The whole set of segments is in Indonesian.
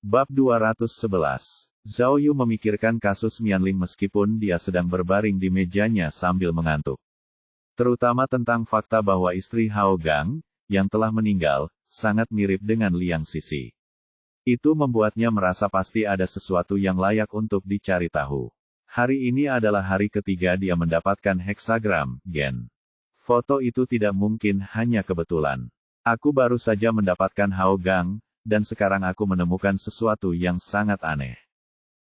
Bab 211. Zhao Yu memikirkan kasus Mianling meskipun dia sedang berbaring di mejanya sambil mengantuk. Terutama tentang fakta bahwa istri Hao Gang, yang telah meninggal, sangat mirip dengan Liang Sisi. Itu membuatnya merasa pasti ada sesuatu yang layak untuk dicari tahu. Hari ini adalah hari ketiga dia mendapatkan heksagram, Gen. Foto itu tidak mungkin hanya kebetulan. Aku baru saja mendapatkan Hao Gang, dan sekarang aku menemukan sesuatu yang sangat aneh.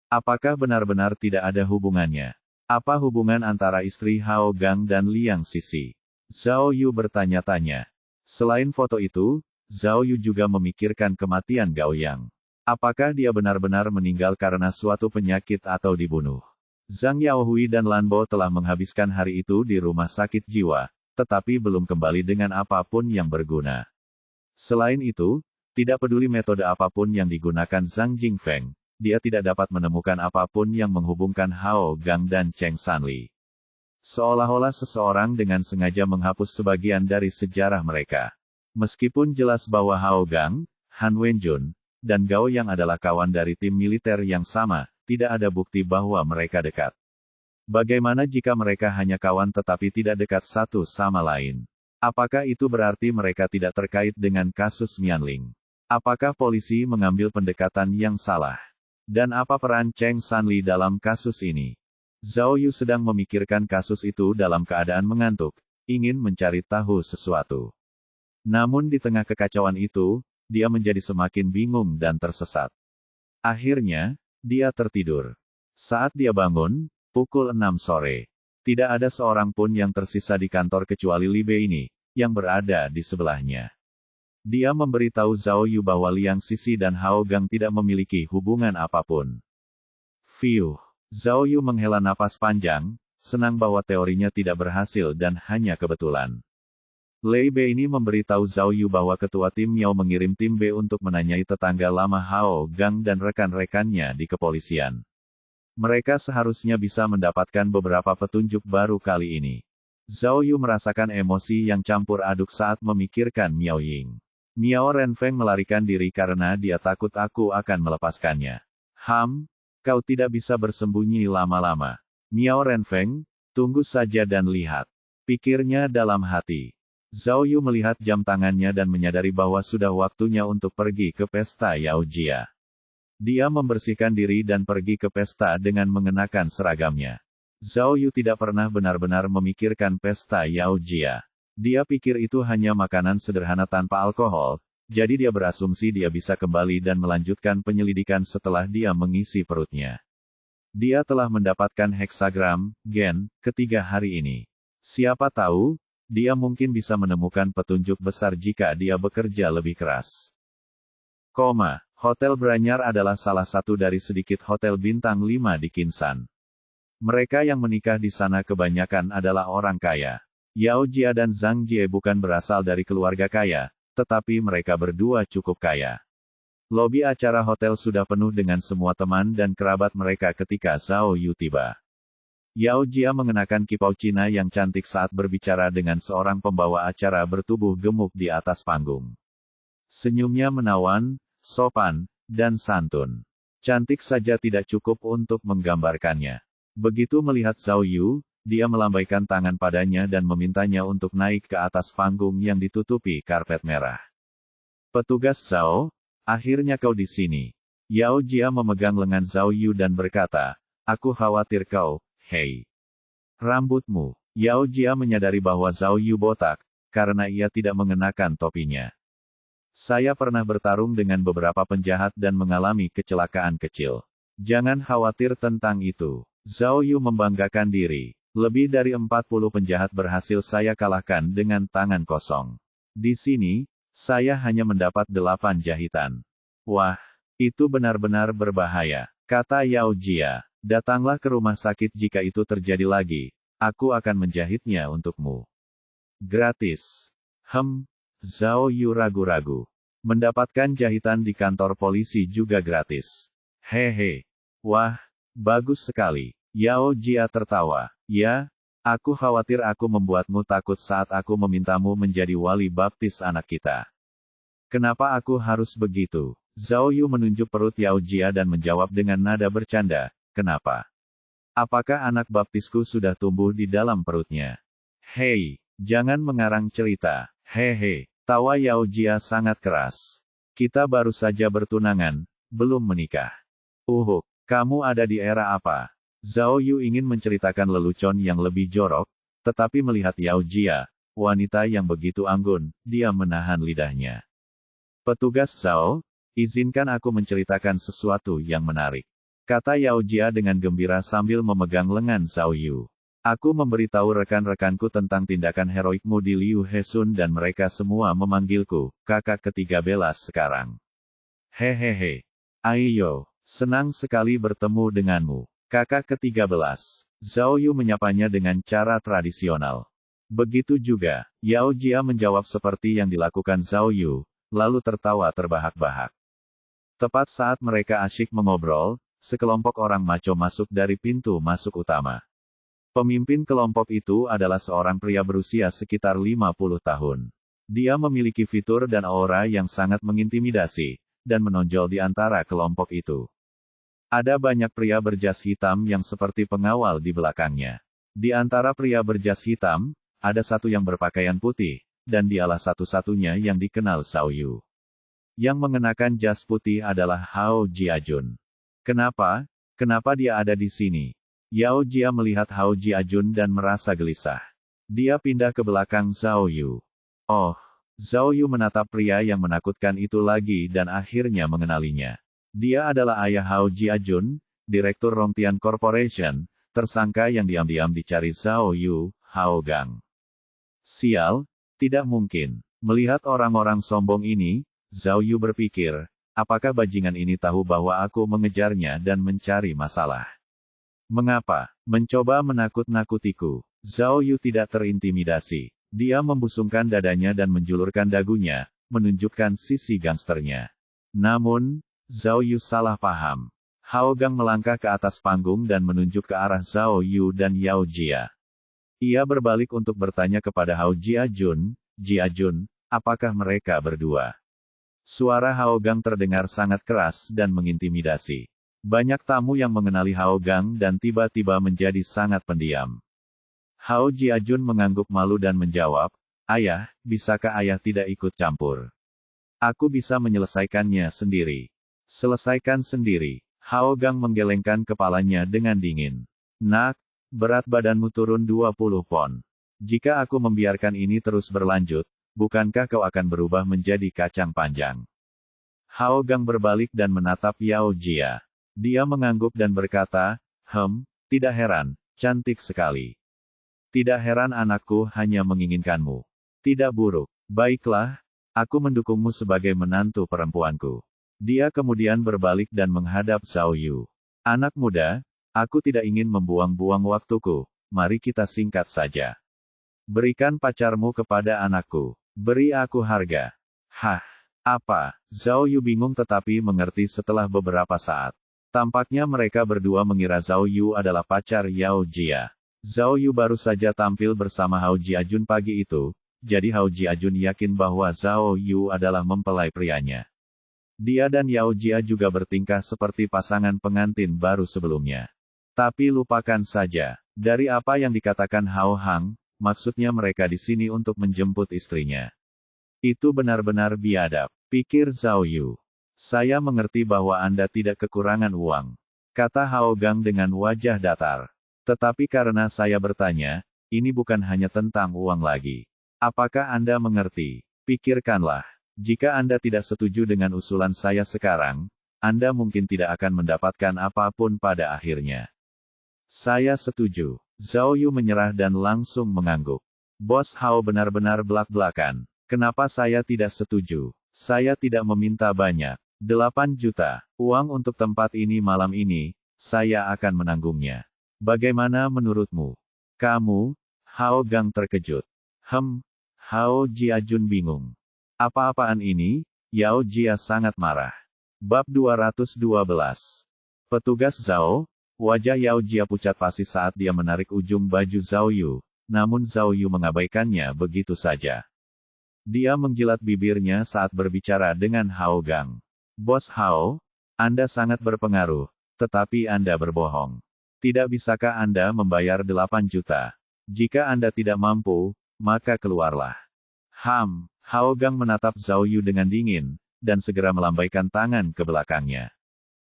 Apakah benar-benar tidak ada hubungannya? Apa hubungan antara istri Hao Gang dan Liang Sisi? Zhao Yu bertanya-tanya. Selain foto itu, Zhao Yu juga memikirkan kematian Gao Yang. Apakah dia benar-benar meninggal karena suatu penyakit atau dibunuh? Zhang Yaohui dan Lan Bo telah menghabiskan hari itu di rumah sakit jiwa, tetapi belum kembali dengan apapun yang berguna. Selain itu, tidak peduli metode apapun yang digunakan Zhang Jingfeng, dia tidak dapat menemukan apapun yang menghubungkan Hao Gang dan Cheng Sanli. Seolah-olah seseorang dengan sengaja menghapus sebagian dari sejarah mereka. Meskipun jelas bahwa Hao Gang, Han Wenjun, dan Gao Yang adalah kawan dari tim militer yang sama, tidak ada bukti bahwa mereka dekat. Bagaimana jika mereka hanya kawan tetapi tidak dekat satu sama lain? Apakah itu berarti mereka tidak terkait dengan kasus Mianling? Apakah polisi mengambil pendekatan yang salah? Dan apa peran Cheng Sanli dalam kasus ini? Zhao Yu sedang memikirkan kasus itu dalam keadaan mengantuk, ingin mencari tahu sesuatu. Namun di tengah kekacauan itu, dia menjadi semakin bingung dan tersesat. Akhirnya, dia tertidur. Saat dia bangun, pukul 6 sore. Tidak ada seorang pun yang tersisa di kantor kecuali Li Bei ini, yang berada di sebelahnya. Dia memberitahu Zhao Yu bahwa Liang Sisi dan Hao Gang tidak memiliki hubungan apapun. Fiuh. Zhao Yu menghela napas panjang, senang bahwa teorinya tidak berhasil dan hanya kebetulan. Lei Bei ini memberitahu Zhao Yu bahwa ketua tim Miao mengirim tim B untuk menanyai tetangga lama Hao Gang dan rekan-rekannya di kepolisian. Mereka seharusnya bisa mendapatkan beberapa petunjuk baru kali ini. Zhao Yu merasakan emosi yang campur aduk saat memikirkan Miao Ying. Miao Renfeng melarikan diri karena dia takut aku akan melepaskannya. Kau tidak bisa bersembunyi lama-lama. Miao Renfeng, tunggu saja dan lihat. Pikirnya dalam hati. Zhao Yu melihat jam tangannya dan menyadari bahwa sudah waktunya untuk pergi ke pesta Yao Jia. Dia membersihkan diri dan pergi ke pesta dengan mengenakan seragamnya. Zhao Yu tidak pernah benar-benar memikirkan pesta Yao Jia. Dia pikir itu hanya makanan sederhana tanpa alkohol, jadi dia berasumsi dia bisa kembali dan melanjutkan penyelidikan setelah dia mengisi perutnya. Dia telah mendapatkan heksagram, Gen, ketiga hari ini. Siapa tahu, dia mungkin bisa menemukan petunjuk besar jika dia bekerja lebih keras. Hotel Branyar adalah salah satu dari sedikit hotel bintang 5 di Kinsan. Mereka yang menikah di sana kebanyakan adalah orang kaya. Yao Jia dan Zhang Jie bukan berasal dari keluarga kaya, tetapi mereka berdua cukup kaya. Lobi acara hotel sudah penuh dengan semua teman dan kerabat mereka ketika Zhao Yu tiba. Yao Jia mengenakan kipau Cina yang cantik saat berbicara dengan seorang pembawa acara bertubuh gemuk di atas panggung. Senyumnya menawan, sopan, dan santun. Cantik saja tidak cukup untuk menggambarkannya. Begitu melihat Zhao Yu, dia melambaikan tangan padanya dan memintanya untuk naik ke atas panggung yang ditutupi karpet merah. Petugas Zhao, akhirnya kau di sini. Yao Jia memegang lengan Zhao Yu dan berkata, aku khawatir kau, hei. Rambutmu. Yao Jia menyadari bahwa Zhao Yu botak, karena ia tidak mengenakan topinya. Saya pernah bertarung dengan beberapa penjahat dan mengalami kecelakaan kecil. Jangan khawatir tentang itu. Zhao Yu membanggakan diri. Lebih dari 40 penjahat berhasil saya kalahkan dengan tangan kosong. Di sini, saya hanya mendapat 8 jahitan. Wah, itu benar-benar berbahaya, kata Yao Jia. Datanglah ke rumah sakit jika itu terjadi lagi. Aku akan menjahitnya untukmu. Gratis. Zhao Yu ragu-ragu. Mendapatkan jahitan di kantor polisi juga gratis. Hehe. Wah, bagus sekali. Yao Jia tertawa. Ya, aku khawatir aku membuatmu takut saat aku memintamu menjadi wali baptis anak kita. Kenapa aku harus begitu? Zhao Yu menunjuk perut Yao Jia dan menjawab dengan nada bercanda, kenapa? Apakah anak baptisku sudah tumbuh di dalam perutnya? Hei, jangan mengarang cerita. Hehe, tawa Yao Jia sangat keras. Kita baru saja bertunangan, belum menikah. Kamu ada di era apa? Zhao Yu ingin menceritakan lelucon yang lebih jorok, tetapi melihat Yao Jia, wanita yang begitu anggun, dia menahan lidahnya. Petugas Zhao, izinkan aku menceritakan sesuatu yang menarik. Kata Yao Jia dengan gembira sambil memegang lengan Zhao Yu. Aku memberitahu rekan-rekanku tentang tindakan heroikmu di Liu Hesun dan mereka semua memanggilku, kakak ketiga Belas sekarang. Hehehe. Aiyo, senang sekali bertemu denganmu. Kakak ketiga Belas. Zhao Yu menyapanya dengan cara tradisional. Begitu juga, Yao Jia menjawab seperti yang dilakukan Zhao Yu, lalu tertawa terbahak-bahak. Tepat saat mereka asyik mengobrol, sekelompok orang maco masuk dari pintu masuk utama. Pemimpin kelompok itu adalah seorang pria berusia sekitar 50 tahun. Dia memiliki fitur dan aura yang sangat mengintimidasi, dan menonjol di antara kelompok itu. Ada banyak pria berjas hitam yang seperti pengawal di belakangnya. Di antara pria berjas hitam, ada satu yang berpakaian putih, dan dialah satu-satunya yang dikenal Zhao Yu. Yang mengenakan jas putih adalah Hao Jiajun. Kenapa? Kenapa dia ada di sini? Yao Jia melihat Hao Jiajun dan merasa gelisah. Dia pindah ke belakang Zhao Yu. Oh, Zhao Yu menatap pria yang menakutkan itu lagi dan akhirnya mengenalinya. Dia adalah ayah Hao Jiajun, Direktur Rongtian Corporation, tersangka yang diam-diam dicari Zhao Yu, Hao Gang. Sial, tidak mungkin. Melihat orang-orang sombong ini, Zhao Yu berpikir, apakah bajingan ini tahu bahwa aku mengejarnya dan mencari masalah? Mengapa? Mencoba menakut-nakutiku. Zhao Yu tidak terintimidasi. Dia membusungkan dadanya dan menjulurkan dagunya, menunjukkan sisi gangsternya. Namun, Zhao Yu salah paham. Hao Gang melangkah ke atas panggung dan menunjuk ke arah Zhao Yu dan Yao Jia. Ia berbalik untuk bertanya kepada Hao Jiajun, Jiajun, apakah mereka berdua? Suara Hao Gang terdengar sangat keras dan mengintimidasi. Banyak tamu yang mengenali Hao Gang dan tiba-tiba menjadi sangat pendiam. Hao Jiajun mengangguk malu dan menjawab, ayah, bisakah ayah tidak ikut campur? Aku bisa menyelesaikannya sendiri. Selesaikan sendiri. Hao Gang menggelengkan kepalanya dengan dingin. Nak, berat badanmu turun 20 pon. Jika aku membiarkan ini terus berlanjut, bukankah kau akan berubah menjadi kacang panjang? Hao Gang berbalik dan menatap Yao Jia. Dia mengangguk dan berkata, tidak heran, cantik sekali. Tidak heran anakku hanya menginginkanmu. Tidak buruk. Baiklah, aku mendukungmu sebagai menantu perempuanku. Dia kemudian berbalik dan menghadap Zhao Yu. Anak muda, aku tidak ingin membuang-buang waktuku, mari kita singkat saja. Berikan pacarmu kepada anakku. Beri aku harga. Hah, apa? Zhao Yu bingung tetapi mengerti setelah beberapa saat. Tampaknya mereka berdua mengira Zhao Yu adalah pacar Yao Jia. Zhao Yu baru saja tampil bersama Hao Jiajun pagi itu, jadi Hao Jiajun yakin bahwa Zhao Yu adalah mempelai prianya. Dia dan Yao Jia juga bertingkah seperti pasangan pengantin baru sebelumnya. Tapi lupakan saja, dari apa yang dikatakan Hao Hang, maksudnya mereka di sini untuk menjemput istrinya. Itu benar-benar biadab, pikir Zhao Yu. Saya mengerti bahwa Anda tidak kekurangan uang, kata Hao Gang dengan wajah datar. Tetapi karena saya bertanya, ini bukan hanya tentang uang lagi. Apakah Anda mengerti? Pikirkanlah, jika Anda tidak setuju dengan usulan saya sekarang, Anda mungkin tidak akan mendapatkan apapun pada akhirnya. Saya setuju. Zhao Yu menyerah dan langsung mengangguk. Bos Hao benar-benar belak-belakan. Kenapa saya tidak setuju? Saya tidak meminta banyak. 8 juta. Uang untuk tempat ini malam ini, saya akan menanggungnya. Bagaimana menurutmu? Kamu? Hao Gang terkejut. Hao Jiajun bingung. Apa-apaan ini? Yao Jia sangat marah. Bab 212. Petugas Zhao. Wajah Yao Jia pucat pasi saat dia menarik ujung baju Zhao Yu, namun Zhao Yu mengabaikannya begitu saja. Dia mengjilat bibirnya saat berbicara dengan Hao Gang. Bos Hao, Anda sangat berpengaruh, tetapi Anda berbohong. Tidak bisakah Anda membayar 8 juta? Jika Anda tidak mampu, maka keluarlah. Hao Gang menatap Zhao Yu dengan dingin, dan segera melambaikan tangan ke belakangnya.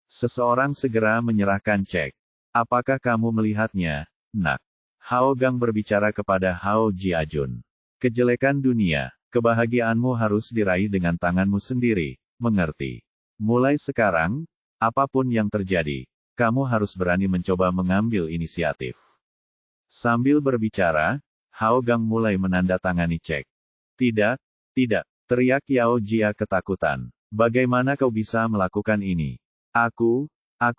Seseorang segera menyerahkan cek. Apakah kamu melihatnya, nak? Hao Gang berbicara kepada Hao Jiajun. Kejelekan dunia, kebahagiaanmu harus diraih dengan tanganmu sendiri, mengerti? Mulai sekarang, apapun yang terjadi, kamu harus berani mencoba mengambil inisiatif. Sambil berbicara, Hao Gang mulai menandatangani cek. Tidak, teriak Yao Jia ketakutan. Bagaimana kau bisa melakukan ini? Aku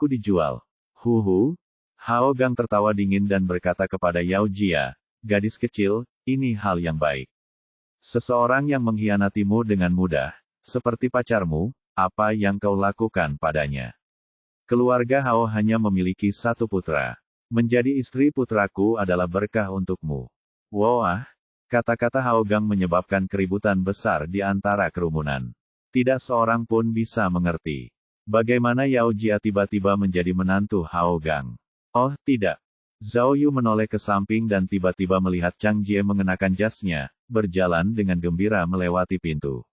dijual. Huhu. Hao Gang tertawa dingin dan berkata kepada Yao Jia, gadis kecil, ini hal yang baik. Seseorang yang mengkhianatimu dengan mudah, seperti pacarmu, apa yang kau lakukan padanya? Keluarga Hao hanya memiliki satu putra. Menjadi istri putraku adalah berkah untukmu. Wah, kata-kata Hao Gang menyebabkan keributan besar di antara kerumunan. Tidak seorang pun bisa mengerti. Bagaimana Yao Jia tiba-tiba menjadi menantu Hao Gang? Oh tidak. Zhao Yu menoleh ke samping dan tiba-tiba melihat Chang Jie mengenakan jasnya, berjalan dengan gembira melewati pintu.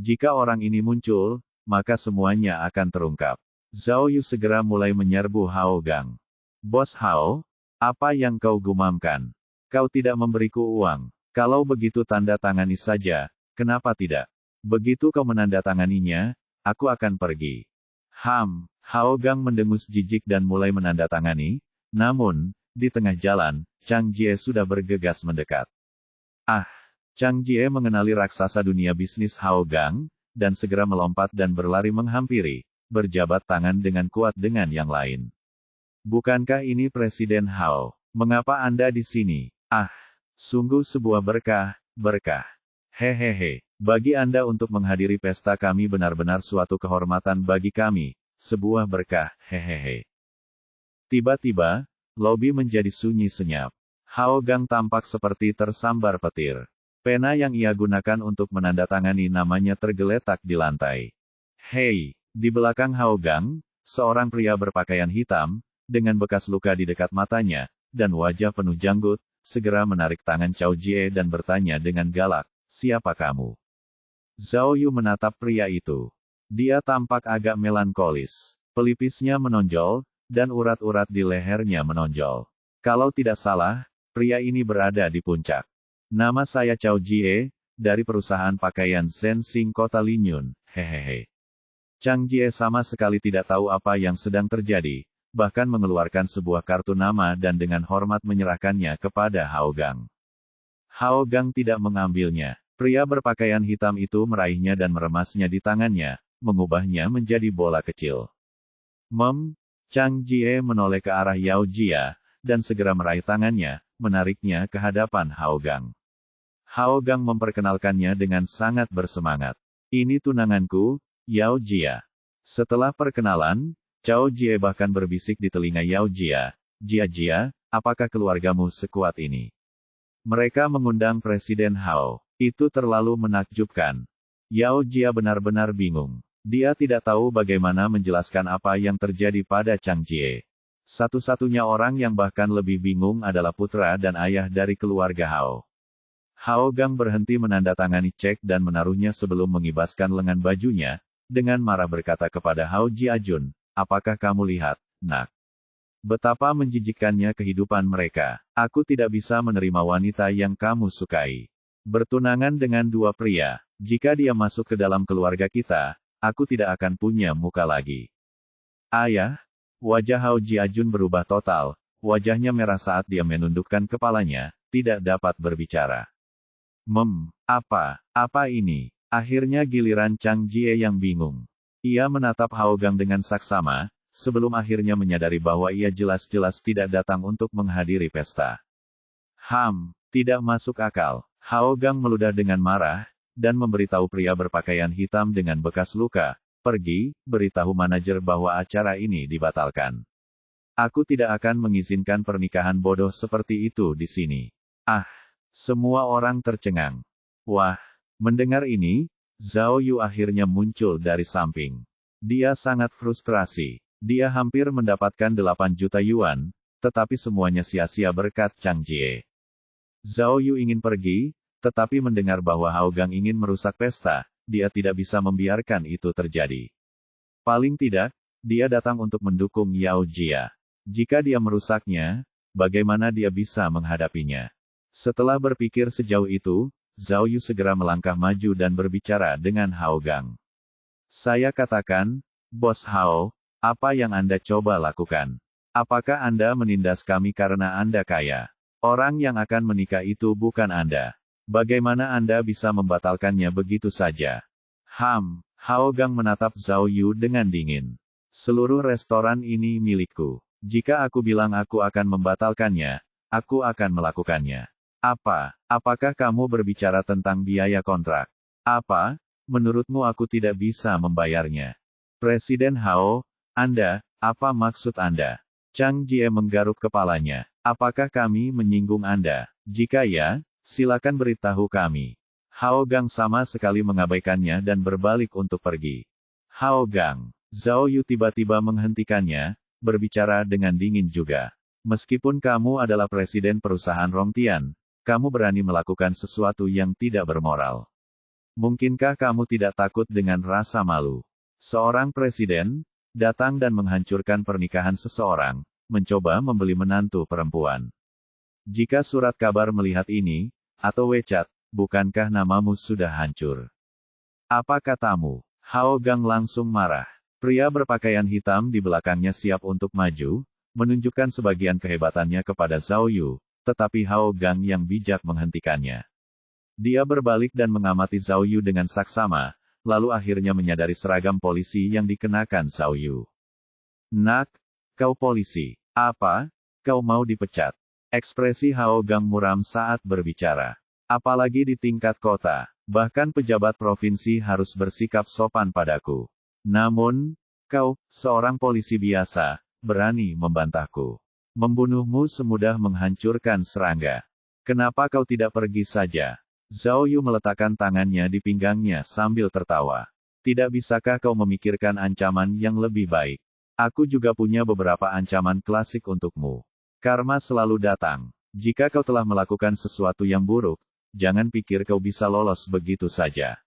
Jika orang ini muncul, maka semuanya akan terungkap. Zhao Yu segera mulai menyerbu Hao Gang. Bos Hao, apa yang kau gumamkan? Kau tidak memberiku uang. Kalau begitu tanda tangani saja, kenapa tidak? Begitu kau menandatanganinya, aku akan pergi. Hao Gang mendengus jijik dan mulai menandatangani, namun, di tengah jalan, Chang Jie sudah bergegas mendekat. Chang Jie mengenali raksasa dunia bisnis Hao Gang, dan segera melompat dan berlari menghampiri, berjabat tangan dengan kuat dengan yang lain. Bukankah ini Presiden Hao? Mengapa Anda di sini? Sungguh sebuah berkah. Hehehe. Bagi Anda untuk menghadiri pesta kami benar-benar suatu kehormatan bagi kami, sebuah berkah, hehehe. Tiba-tiba, lobi menjadi sunyi senyap. Hao Gang tampak seperti tersambar petir. Pena yang ia gunakan untuk menandatangani namanya tergeletak di lantai. Hei, di belakang Hao Gang, seorang pria berpakaian hitam, dengan bekas luka di dekat matanya, dan wajah penuh janggut, segera menarik tangan Chao Jie dan bertanya dengan galak, siapa kamu? Zhao Yu menatap pria itu. Dia tampak agak melankolis. Pelipisnya menonjol, dan urat-urat di lehernya menonjol. Kalau tidak salah, pria ini berada di puncak. Nama saya Chao Jie, dari perusahaan pakaian Zhenxing Kota Linyun, hehehe. Chang Jie sama sekali tidak tahu apa yang sedang terjadi, bahkan mengeluarkan sebuah kartu nama dan dengan hormat menyerahkannya kepada Hao Gang. Hao Gang tidak mengambilnya. Pria berpakaian hitam itu meraihnya dan meremasnya di tangannya, mengubahnya menjadi bola kecil. Chang Jie menoleh ke arah Yao Jia, dan segera meraih tangannya, menariknya ke hadapan Hao Gang. Hao Gang memperkenalkannya dengan sangat bersemangat. Ini tunanganku, Yao Jia. Setelah perkenalan, Chao Jie bahkan berbisik di telinga Yao Jia, Jia, apakah keluargamu sekuat ini? Mereka mengundang Presiden Hao. Itu terlalu menakjubkan. Yao Jia benar-benar bingung. Dia tidak tahu bagaimana menjelaskan apa yang terjadi pada Chang Jie. Satu-satunya orang yang bahkan lebih bingung adalah putra dan ayah dari keluarga Hao. Hao Gang berhenti menandatangani cek dan menaruhnya sebelum mengibaskan lengan bajunya, dengan marah berkata kepada Hao Jiajun, apakah kamu lihat, nak? Betapa menjijikkannya kehidupan mereka. Aku tidak bisa menerima wanita yang kamu sukai. Bertunangan dengan dua pria. Jika dia masuk ke dalam keluarga kita, aku tidak akan punya muka lagi. Ayah, wajah Hao Jiajun berubah total, wajahnya merah saat dia menundukkan kepalanya, tidak dapat berbicara. Apa ini? Akhirnya giliran Chang Jie yang bingung. Ia menatap Hao Gang dengan saksama, sebelum akhirnya menyadari bahwa ia jelas-jelas tidak datang untuk menghadiri pesta. Tidak masuk akal. Hao Gang meludah dengan marah, dan memberitahu pria berpakaian hitam dengan bekas luka, pergi, beritahu manajer bahwa acara ini dibatalkan. Aku tidak akan mengizinkan pernikahan bodoh seperti itu di sini. Semua orang tercengang. Wah, mendengar ini, Zhao Yu akhirnya muncul dari samping. Dia sangat frustrasi. Dia hampir mendapatkan 8 juta yuan, tetapi semuanya sia-sia berkat Chang Jie. Zhao Yu ingin pergi, tetapi mendengar bahwa Hao Gang ingin merusak pesta, dia tidak bisa membiarkan itu terjadi. Paling tidak, dia datang untuk mendukung Yao Jia. Jika dia merusaknya, bagaimana dia bisa menghadapinya? Setelah berpikir sejauh itu, Zhao Yu segera melangkah maju dan berbicara dengan Hao Gang. Saya katakan, Bos Hao, apa yang Anda coba lakukan? Apakah Anda menindas kami karena Anda kaya? Orang yang akan menikah itu bukan Anda. Bagaimana Anda bisa membatalkannya begitu saja? Hao Gang menatap Zhao Yu dengan dingin. Seluruh restoran ini milikku. Jika aku bilang aku akan membatalkannya, aku akan melakukannya. Apakah kamu berbicara tentang biaya kontrak? Apa? Menurutmu aku tidak bisa membayarnya? Presiden Hao, apa maksud Anda? Chang Jie menggaruk kepalanya. Apakah kami menyinggung Anda? Jika ya, silakan beritahu kami. Hao Gang sama sekali mengabaikannya dan berbalik untuk pergi. Hao Gang, Zhao Yu tiba-tiba menghentikannya, berbicara dengan dingin juga. Meskipun kamu adalah presiden perusahaan Rongtian, kamu berani melakukan sesuatu yang tidak bermoral. Mungkinkah kamu tidak takut dengan rasa malu? Seorang presiden, datang dan menghancurkan pernikahan seseorang, mencoba membeli menantu perempuan. Jika surat kabar melihat ini, atau WeChat, bukankah namamu sudah hancur? Apa katamu? Hao Gang langsung marah. Pria berpakaian hitam di belakangnya siap untuk maju, menunjukkan sebagian kehebatannya kepada Zhao Yu, tetapi Hao Gang yang bijak menghentikannya. Dia berbalik dan mengamati Zhao Yu dengan saksama, lalu akhirnya menyadari seragam polisi yang dikenakan Zhao Yu. Nak, kau polisi. Apa? Kau mau dipecat? Ekspresi Hao Gang muram saat berbicara. Apalagi di tingkat kota, bahkan pejabat provinsi harus bersikap sopan padaku. Namun, kau, seorang polisi biasa, berani membantahku. Membunuhmu semudah menghancurkan serangga. Kenapa kau tidak pergi saja? Zhao Yu meletakkan tangannya di pinggangnya sambil tertawa. Tidak bisakah kau memikirkan ancaman yang lebih baik? Aku juga punya beberapa ancaman klasik untukmu. Karma selalu datang. Jika kau telah melakukan sesuatu yang buruk, jangan pikir kau bisa lolos begitu saja.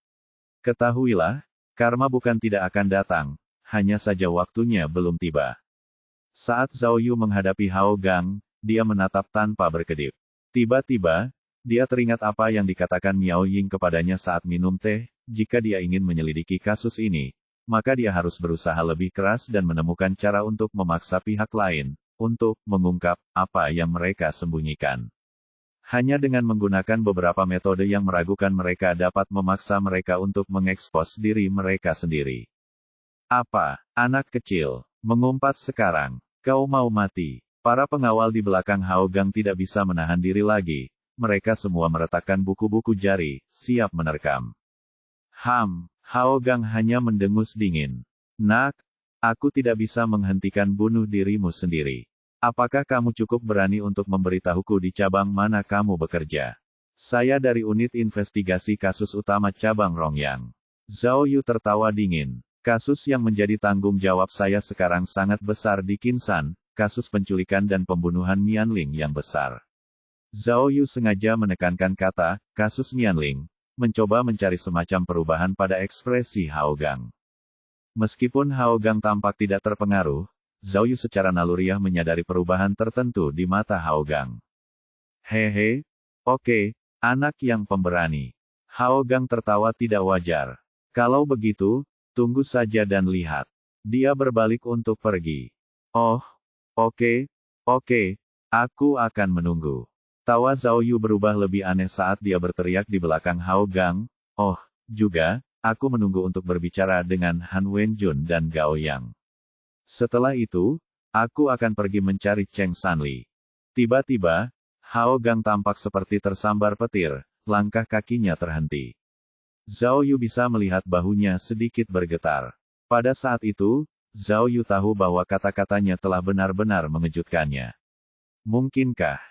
Ketahuilah, karma bukan tidak akan datang, hanya saja waktunya belum tiba. Saat Zhao Yu menghadapi Hao Gang, dia menatap tanpa berkedip. Tiba-tiba, dia teringat apa yang dikatakan Miao Ying kepadanya saat minum teh, jika dia ingin menyelidiki kasus ini, maka dia harus berusaha lebih keras dan menemukan cara untuk memaksa pihak lain, untuk mengungkap apa yang mereka sembunyikan. Hanya dengan menggunakan beberapa metode yang meragukan mereka dapat memaksa mereka untuk mengekspos diri mereka sendiri. Apa, anak kecil, mengumpat sekarang, kau mau mati? Para pengawal di belakang Hao Gang tidak bisa menahan diri lagi. Mereka semua meretakkan buku-buku jari, siap menerkam. Hao Gang hanya mendengus dingin. Nak, aku tidak bisa menghentikan bunuh dirimu sendiri. Apakah kamu cukup berani untuk memberitahuku di cabang mana kamu bekerja? Saya dari unit investigasi kasus utama cabang Rongyang. Zhao Yu tertawa dingin. Kasus yang menjadi tanggung jawab saya sekarang sangat besar di Qinsan, kasus penculikan dan pembunuhan Mianling yang besar. Zhao Yu sengaja menekankan kata, kasus Mianling, mencoba mencari semacam perubahan pada ekspresi Hao Gang. Meskipun Hao Gang tampak tidak terpengaruh, Zhao Yu secara naluriah menyadari perubahan tertentu di mata Hao Gang. Hehe, oke, anak yang pemberani. Hao Gang tertawa tidak wajar. Kalau begitu, tunggu saja dan lihat. Dia berbalik untuk pergi. Oh, oke, aku akan menunggu. Tawa Zhao Yu berubah lebih aneh saat dia berteriak di belakang Hao Gang, oh, juga, aku menunggu untuk berbicara dengan Han Wenjun dan Gao Yang. Setelah itu, aku akan pergi mencari Cheng Sanli. Tiba-tiba, Hao Gang tampak seperti tersambar petir, langkah kakinya terhenti. Zhao Yu bisa melihat bahunya sedikit bergetar. Pada saat itu, Zhao Yu tahu bahwa kata-katanya telah benar-benar mengejutkannya. Mungkinkah?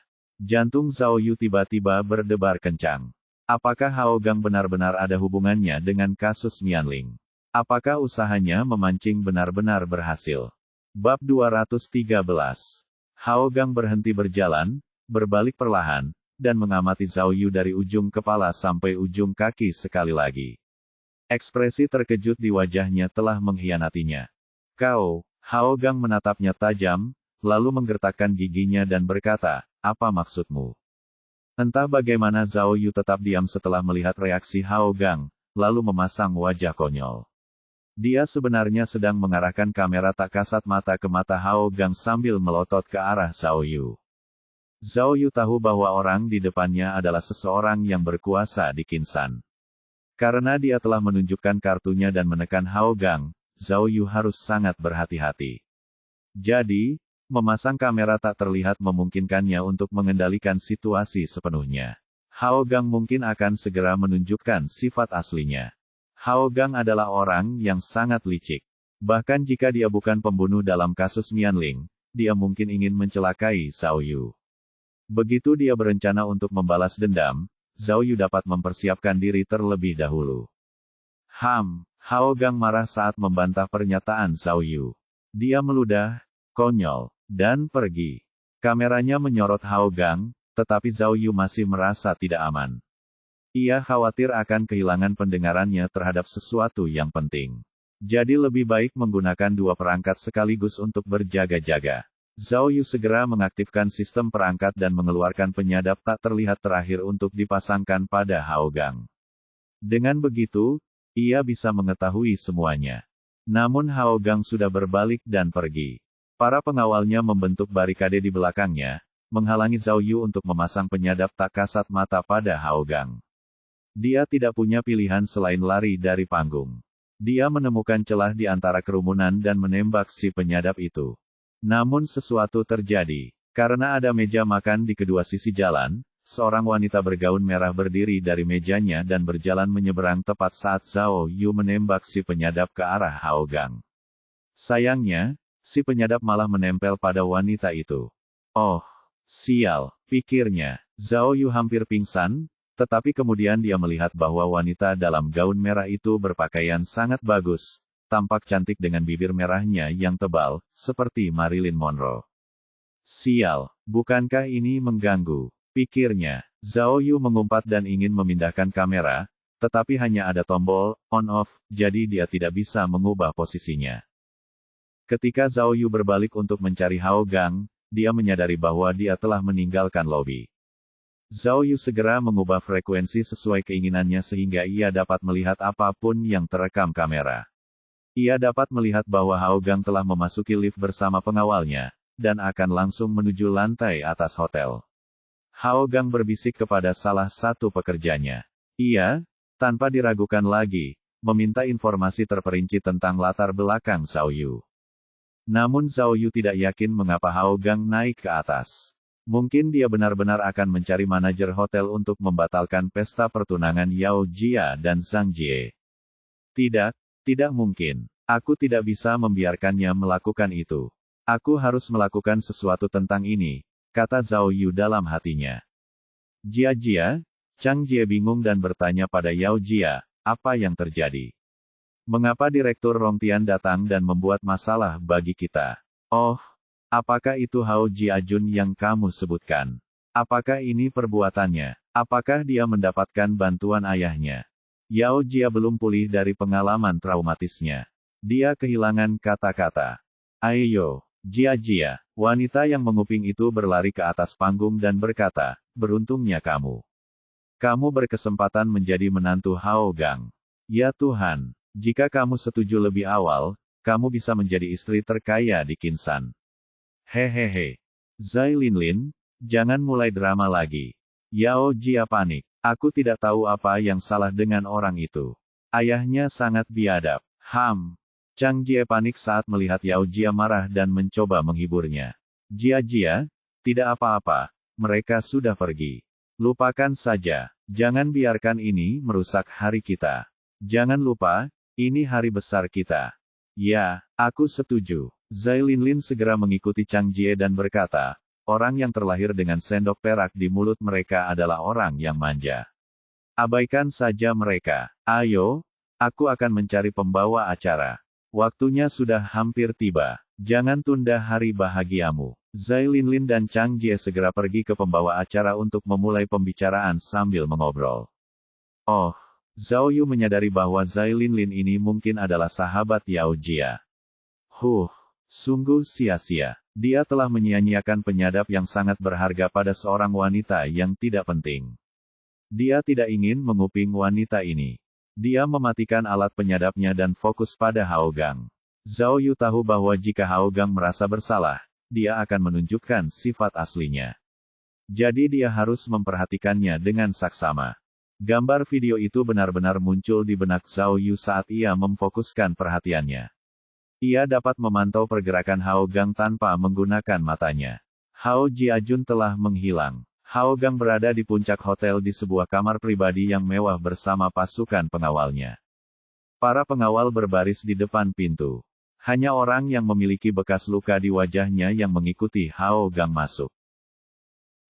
Jantung Zhao Yu tiba-tiba berdebar kencang. Apakah Hao Gang benar-benar ada hubungannya dengan kasus Mianling? Apakah usahanya memancing benar-benar berhasil? Bab 213. Hao Gang berhenti berjalan, berbalik perlahan, dan mengamati Zhao Yu dari ujung kepala sampai ujung kaki sekali lagi. Ekspresi terkejut di wajahnya telah mengkhianatinya. Hao Gang menatapnya tajam, lalu menggertakkan giginya dan berkata, apa maksudmu? Entah bagaimana Zhao Yu tetap diam setelah melihat reaksi Hao Gang, lalu memasang wajah konyol. Dia sebenarnya sedang mengarahkan kamera tak kasat mata ke mata Hao Gang sambil melotot ke arah Zhao Yu. Zhao Yu tahu bahwa orang di depannya adalah seseorang yang berkuasa di Qinsan. Karena dia telah menunjukkan kartunya dan menekan Hao Gang, Zhao Yu harus sangat berhati-hati. Jadi, memasang kamera tak terlihat memungkinkannya untuk mengendalikan situasi sepenuhnya. Hao Gang mungkin akan segera menunjukkan sifat aslinya. Hao Gang adalah orang yang sangat licik. Bahkan jika dia bukan pembunuh dalam kasus Mianling, dia mungkin ingin mencelakai Zhao Yu. Begitu dia berencana untuk membalas dendam, Zhao Yu dapat mempersiapkan diri terlebih dahulu. Hao Gang marah saat membantah pernyataan Zhao Yu. Dia meludah, konyol, dan pergi. Kameranya menyorot Hao Gang, tetapi Zhao Yu masih merasa tidak aman. Ia khawatir akan kehilangan pendengarannya terhadap sesuatu yang penting. Jadi lebih baik menggunakan dua perangkat sekaligus untuk berjaga-jaga. Zhao Yu segera mengaktifkan sistem perangkat dan mengeluarkan penyadap tak terlihat terakhir untuk dipasangkan pada Hao Gang. Dengan begitu, ia bisa mengetahui semuanya. Namun Hao Gang sudah berbalik dan pergi. Para pengawalnya membentuk barikade di belakangnya, menghalangi Zhao Yu untuk memasang penyadap tak kasat mata pada Hao Gang. Dia tidak punya pilihan selain lari dari panggung. Dia menemukan celah di antara kerumunan dan menembak si penyadap itu. Namun sesuatu terjadi. Karena ada meja makan di kedua sisi jalan, seorang wanita bergaun merah berdiri dari mejanya dan berjalan menyeberang tepat saat Zhao Yu menembak si penyadap ke arah Hao Gang. Sayangnya, si penyadap malah menempel pada wanita itu. Oh, sial, pikirnya. Zhao Yu hampir pingsan, tetapi kemudian dia melihat bahwa wanita dalam gaun merah itu berpakaian sangat bagus, tampak cantik dengan bibir merahnya yang tebal, seperti Marilyn Monroe. Sial, bukankah ini mengganggu? Pikirnya. Zhao Yu mengumpat dan ingin memindahkan kamera, tetapi hanya ada tombol on-off, jadi dia tidak bisa mengubah posisinya. Ketika Zhao Yu berbalik untuk mencari Hao Gang, dia menyadari bahwa dia telah meninggalkan lobi. Zhao Yu segera mengubah frekuensi sesuai keinginannya sehingga ia dapat melihat apapun yang terekam kamera. Ia dapat melihat bahwa Hao Gang telah memasuki lift bersama pengawalnya, dan akan langsung menuju lantai atas hotel. Hao Gang berbisik kepada salah satu pekerjanya. Ia, tanpa diragukan lagi, meminta informasi terperinci tentang latar belakang Zhao Yu. Namun Zhao Yu tidak yakin mengapa Hao Gang naik ke atas. Mungkin dia benar-benar akan mencari manajer hotel untuk membatalkan pesta pertunangan Yao Jia dan Zhang Jie. Tidak mungkin. Aku tidak bisa membiarkannya melakukan itu. Aku harus melakukan sesuatu tentang ini, kata Zhao Yu dalam hatinya. Jia, Chang Jie bingung dan bertanya pada Yao Jia, apa yang terjadi? Mengapa Direktur Rongtian datang dan membuat masalah bagi kita? Oh, apakah itu Hao Jiajun yang kamu sebutkan? Apakah ini perbuatannya? Apakah dia mendapatkan bantuan ayahnya? Yao Jia belum pulih dari pengalaman traumatisnya. Dia kehilangan kata-kata. Ayo, Jia. Wanita yang menguping itu berlari ke atas panggung dan berkata, beruntungnya kamu. Kamu berkesempatan menjadi menantu Hao Gang. Ya Tuhan, jika kamu setuju lebih awal, kamu bisa menjadi istri terkaya di Qinsan. Hehehe. Zai Linlin, jangan mulai drama lagi. Yao Jia panik. Aku tidak tahu apa yang salah dengan orang itu. Ayahnya sangat biadab. Chang Jie panik saat melihat Yao Jia marah dan mencoba menghiburnya. Jia, tidak apa-apa. Mereka sudah pergi. Lupakan saja. Jangan biarkan ini merusak hari kita. Jangan lupa, ini hari besar kita. Ya, aku setuju. Zai Linlin segera mengikuti Chang Jie dan berkata, orang yang terlahir dengan sendok perak di mulut mereka adalah orang yang manja. Abaikan saja mereka. Ayo, Aku akan mencari pembawa acara. Waktunya sudah hampir tiba. Jangan tunda hari bahagiamu. Zhai Linlin dan Chang Jie segera pergi ke pembawa acara untuk memulai pembicaraan sambil mengobrol. Oh, Zhao Yu menyadari bahwa Zhai Linlin ini mungkin adalah sahabat Yao Jia. Sungguh sia-sia. Dia telah menyia-nyiakan penyadap yang sangat berharga pada seorang wanita yang tidak penting. Dia tidak ingin menguping wanita ini. Dia mematikan alat penyadapnya dan fokus pada Hao Gang. Zhao Yu tahu bahwa jika Hao Gang merasa bersalah, dia akan menunjukkan sifat aslinya. Jadi dia harus memperhatikannya dengan saksama. Gambar video itu benar-benar muncul di benak Zhao Yu saat ia memfokuskan perhatiannya. Ia dapat memantau pergerakan Hao Gang tanpa menggunakan matanya. Hao Jiajun telah menghilang. Hao Gang berada di puncak hotel di sebuah kamar pribadi yang mewah bersama pasukan pengawalnya. Para pengawal berbaris di depan pintu. Hanya orang yang memiliki bekas luka di wajahnya yang mengikuti Hao Gang masuk.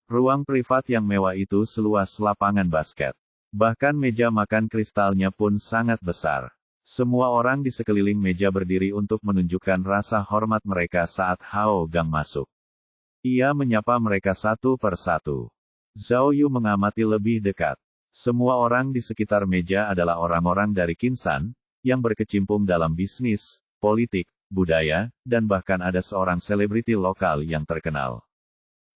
Ruang privat yang mewah itu seluas lapangan basket. Bahkan meja makan kristalnya pun sangat besar. Semua orang di sekeliling meja berdiri untuk menunjukkan rasa hormat mereka saat Hao Gang masuk. Ia menyapa mereka satu per satu. Zhao Yu mengamati lebih dekat. Semua orang di sekitar meja adalah orang-orang dari Kinsan, yang berkecimpung dalam bisnis, politik, budaya, dan bahkan ada seorang selebriti lokal yang terkenal.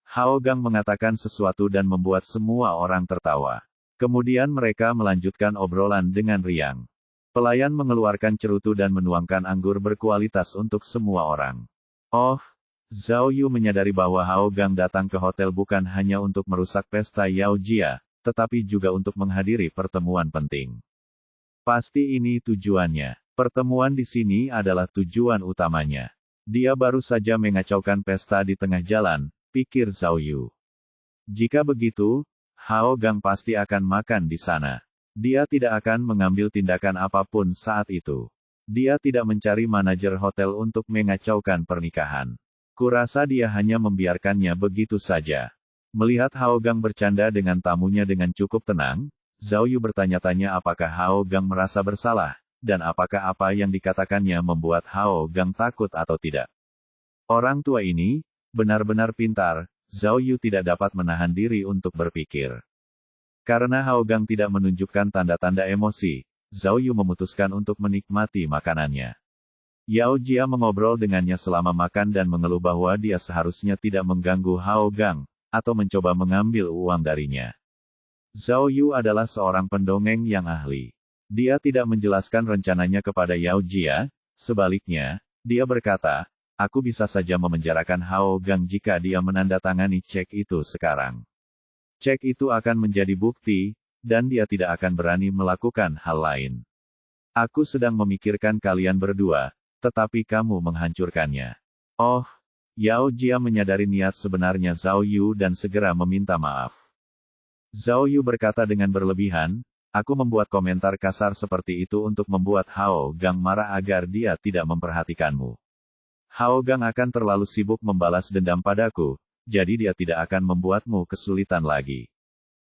Hao Gang mengatakan sesuatu dan membuat semua orang tertawa. Kemudian mereka melanjutkan obrolan dengan riang. Pelayan mengeluarkan cerutu dan menuangkan anggur berkualitas untuk semua orang. Oh, Zhao Yu menyadari bahwa Hao Gang datang ke hotel bukan hanya untuk merusak pesta Yao Jia, tetapi juga untuk menghadiri pertemuan penting. Pasti ini tujuannya. Pertemuan di sini adalah tujuan utamanya. Dia baru saja mengacaukan pesta di tengah jalan, pikir Zhao Yu. Jika begitu, Hao Gang pasti akan makan di sana. Dia tidak akan mengambil tindakan apapun saat itu. Dia tidak mencari manajer hotel untuk mengacaukan pernikahan. Kurasa dia hanya membiarkannya begitu saja. Melihat Hao Gang bercanda dengan tamunya dengan cukup tenang, Zhao Yu bertanya-tanya apakah Hao Gang merasa bersalah, dan apakah apa yang dikatakannya membuat Hao Gang takut atau tidak. Orang tua ini, benar-benar pintar, Zhao Yu tidak dapat menahan diri untuk berpikir. Karena Hao Gang tidak menunjukkan tanda-tanda emosi, Zhao Yu memutuskan untuk menikmati makanannya. Yao Jia mengobrol dengannya selama makan dan mengeluh bahwa dia seharusnya tidak mengganggu Hao Gang, atau mencoba mengambil uang darinya. Zhao Yu adalah seorang pendongeng yang ahli. Dia tidak menjelaskan rencananya kepada Yao Jia, sebaliknya, dia berkata, aku bisa saja memenjarakan Hao Gang jika dia menandatangani cek itu sekarang. Cek itu akan menjadi bukti, dan dia tidak akan berani melakukan hal lain. Aku sedang memikirkan kalian berdua, tetapi kamu menghancurkannya. Oh, Yao Jia menyadari niat sebenarnya Zhao Yu dan segera meminta maaf. Zhao Yu berkata dengan berlebihan, aku membuat komentar kasar seperti itu untuk membuat Hao Gang marah agar dia tidak memperhatikanmu. Hao Gang akan terlalu sibuk membalas dendam padaku, jadi dia tidak akan membuatmu kesulitan lagi.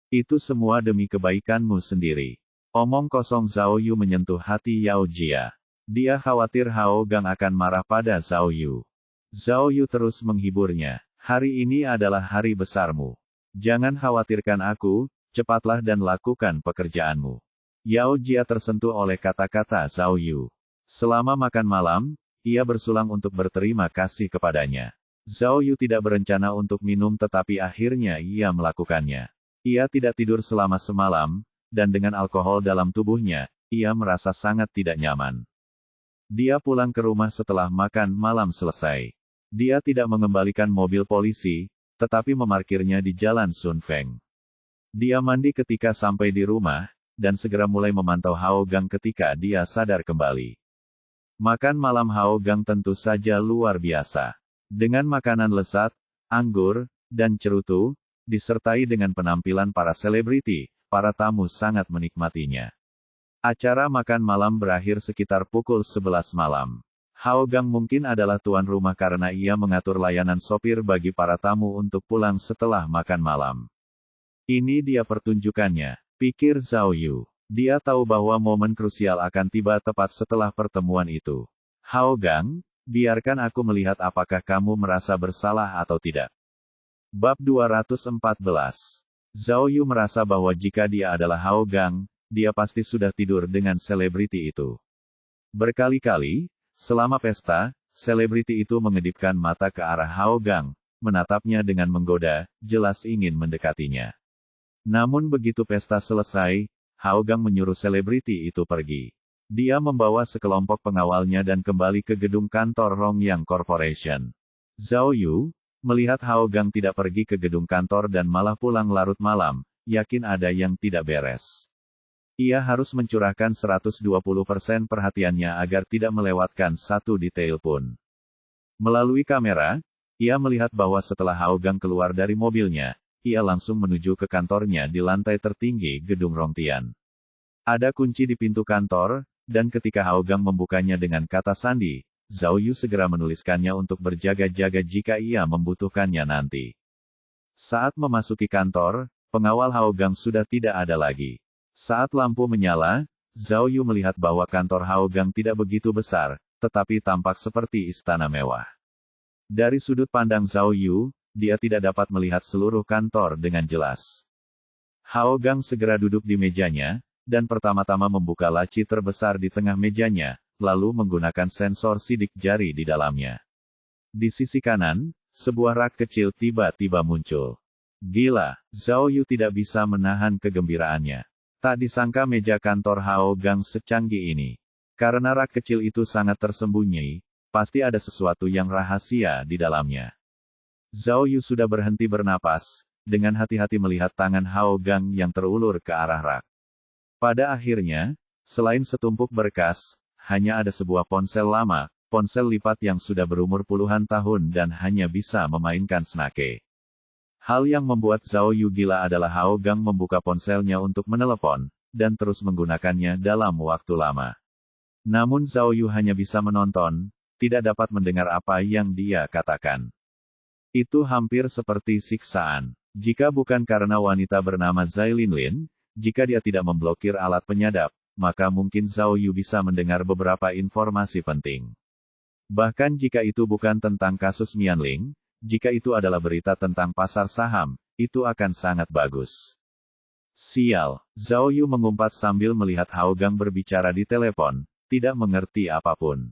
Itu semua demi kebaikanmu sendiri. Omong kosong. Zhao Yu menyentuh hati Yao Jia. Dia khawatir Hao Gang akan marah pada Zhao Yu. Zhao Yu terus menghiburnya. Hari ini adalah hari besarmu. Jangan khawatirkan aku, cepatlah dan lakukan pekerjaanmu. Yao Jia tersentuh oleh kata-kata Zhao Yu. Selama makan malam, ia bersulang untuk berterima kasih kepadanya. Zhao Yu tidak berencana untuk minum tetapi akhirnya ia melakukannya. Ia tidak tidur selama semalam, dan dengan alkohol dalam tubuhnya, ia merasa sangat tidak nyaman. Dia pulang ke rumah setelah makan malam selesai. Dia tidak mengembalikan mobil polisi, tetapi memarkirnya di Jalan Sun Feng. Dia mandi ketika sampai di rumah, dan segera mulai memantau Hao Gang ketika dia sadar kembali. Makan malam Hao Gang tentu saja luar biasa. Dengan makanan lezat, anggur, dan cerutu, disertai dengan penampilan para selebriti, para tamu sangat menikmatinya. Acara makan malam berakhir sekitar pukul 11 malam. Hao Gang mungkin adalah tuan rumah karena ia mengatur layanan sopir bagi para tamu untuk pulang setelah makan malam. Ini dia pertunjukannya, pikir Zhao Yu. Dia tahu bahwa momen krusial akan tiba tepat setelah pertemuan itu. Hao Gang, biarkan aku melihat apakah kamu merasa bersalah atau tidak. Bab 214. Zhao Yu merasa bahwa jika dia adalah Hao Gang, dia pasti sudah tidur dengan selebriti itu. Berkali-kali, selama pesta, selebriti itu mengedipkan mata ke arah Hao Gang, menatapnya dengan menggoda, jelas ingin mendekatinya. Namun begitu pesta selesai, Hao Gang menyuruh selebriti itu pergi. Dia membawa sekelompok pengawalnya dan kembali ke gedung kantor Rongyang Corporation. Zhao Yu, melihat Hao Gang tidak pergi ke gedung kantor dan malah pulang larut malam, yakin ada yang tidak beres. Ia harus mencurahkan 120% perhatiannya agar tidak melewatkan satu detail pun. Melalui kamera, ia melihat bahwa setelah Hao Gang keluar dari mobilnya, ia langsung menuju ke kantornya di lantai tertinggi gedung Rongtian. Ada kunci di pintu kantor, dan ketika Hao Gang membukanya dengan kata sandi, Zhao Yu segera menuliskannya untuk berjaga-jaga jika ia membutuhkannya nanti. Saat memasuki kantor, pengawal Hao Gang sudah tidak ada lagi. Saat lampu menyala, Zhao Yu melihat bahwa kantor Hao Gang tidak begitu besar, tetapi tampak seperti istana mewah. Dari sudut pandang Zhao Yu, dia tidak dapat melihat seluruh kantor dengan jelas. Hao Gang segera duduk di mejanya, dan pertama-tama membuka laci terbesar di tengah mejanya, lalu menggunakan sensor sidik jari di dalamnya. Di sisi kanan, sebuah rak kecil tiba-tiba muncul. Gila, Zhao Yu tidak bisa menahan kegembiraannya. Tak disangka meja kantor Hao Gang secanggih ini. Karena rak kecil itu sangat tersembunyi, pasti ada sesuatu yang rahasia di dalamnya. Zhao Yu sudah berhenti bernapas, dengan hati-hati melihat tangan Hao Gang yang terulur ke arah rak. Pada akhirnya, selain setumpuk berkas, hanya ada sebuah ponsel lama, ponsel lipat yang sudah berumur puluhan tahun dan hanya bisa memainkan snake. Hal yang membuat Zhao Yu gila adalah Hao Gang membuka ponselnya untuk menelepon, dan terus menggunakannya dalam waktu lama. Namun Zhao Yu hanya bisa menonton, tidak dapat mendengar apa yang dia katakan. Itu hampir seperti siksaan. Jika bukan karena wanita bernama Zai Linlin, jika dia tidak memblokir alat penyadap, maka mungkin Zhao Yu bisa mendengar beberapa informasi penting. Bahkan jika itu bukan tentang kasus Mianling, jika itu adalah berita tentang pasar saham, itu akan sangat bagus. Sial, Zhao Yu mengumpat sambil melihat Hao Gang berbicara di telepon, tidak mengerti apapun.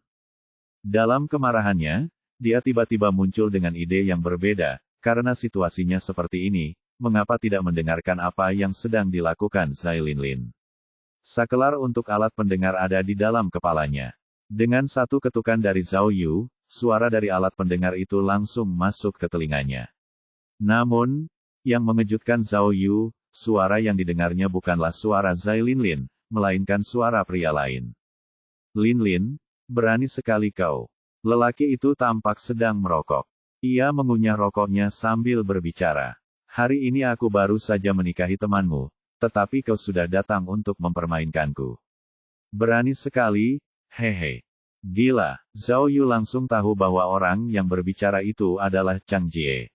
Dalam kemarahannya, dia tiba-tiba muncul dengan ide yang berbeda, karena situasinya seperti ini, mengapa tidak mendengarkan apa yang sedang dilakukan Zai Linlin. Sakelar untuk alat pendengar ada di dalam kepalanya. Dengan satu ketukan dari Zhao Yu, suara dari alat pendengar itu langsung masuk ke telinganya. Namun, yang mengejutkan Zhao Yu, suara yang didengarnya bukanlah suara Zai Linlin, melainkan suara pria lain. Linlin, berani sekali kau. Lelaki itu tampak sedang merokok. Ia mengunyah rokoknya sambil berbicara. Hari ini aku baru saja menikahi temanmu, tetapi kau sudah datang untuk mempermainkanku. Berani sekali, hehe. Gila, Zhao Yu langsung tahu bahwa orang yang berbicara itu adalah Chang Jie.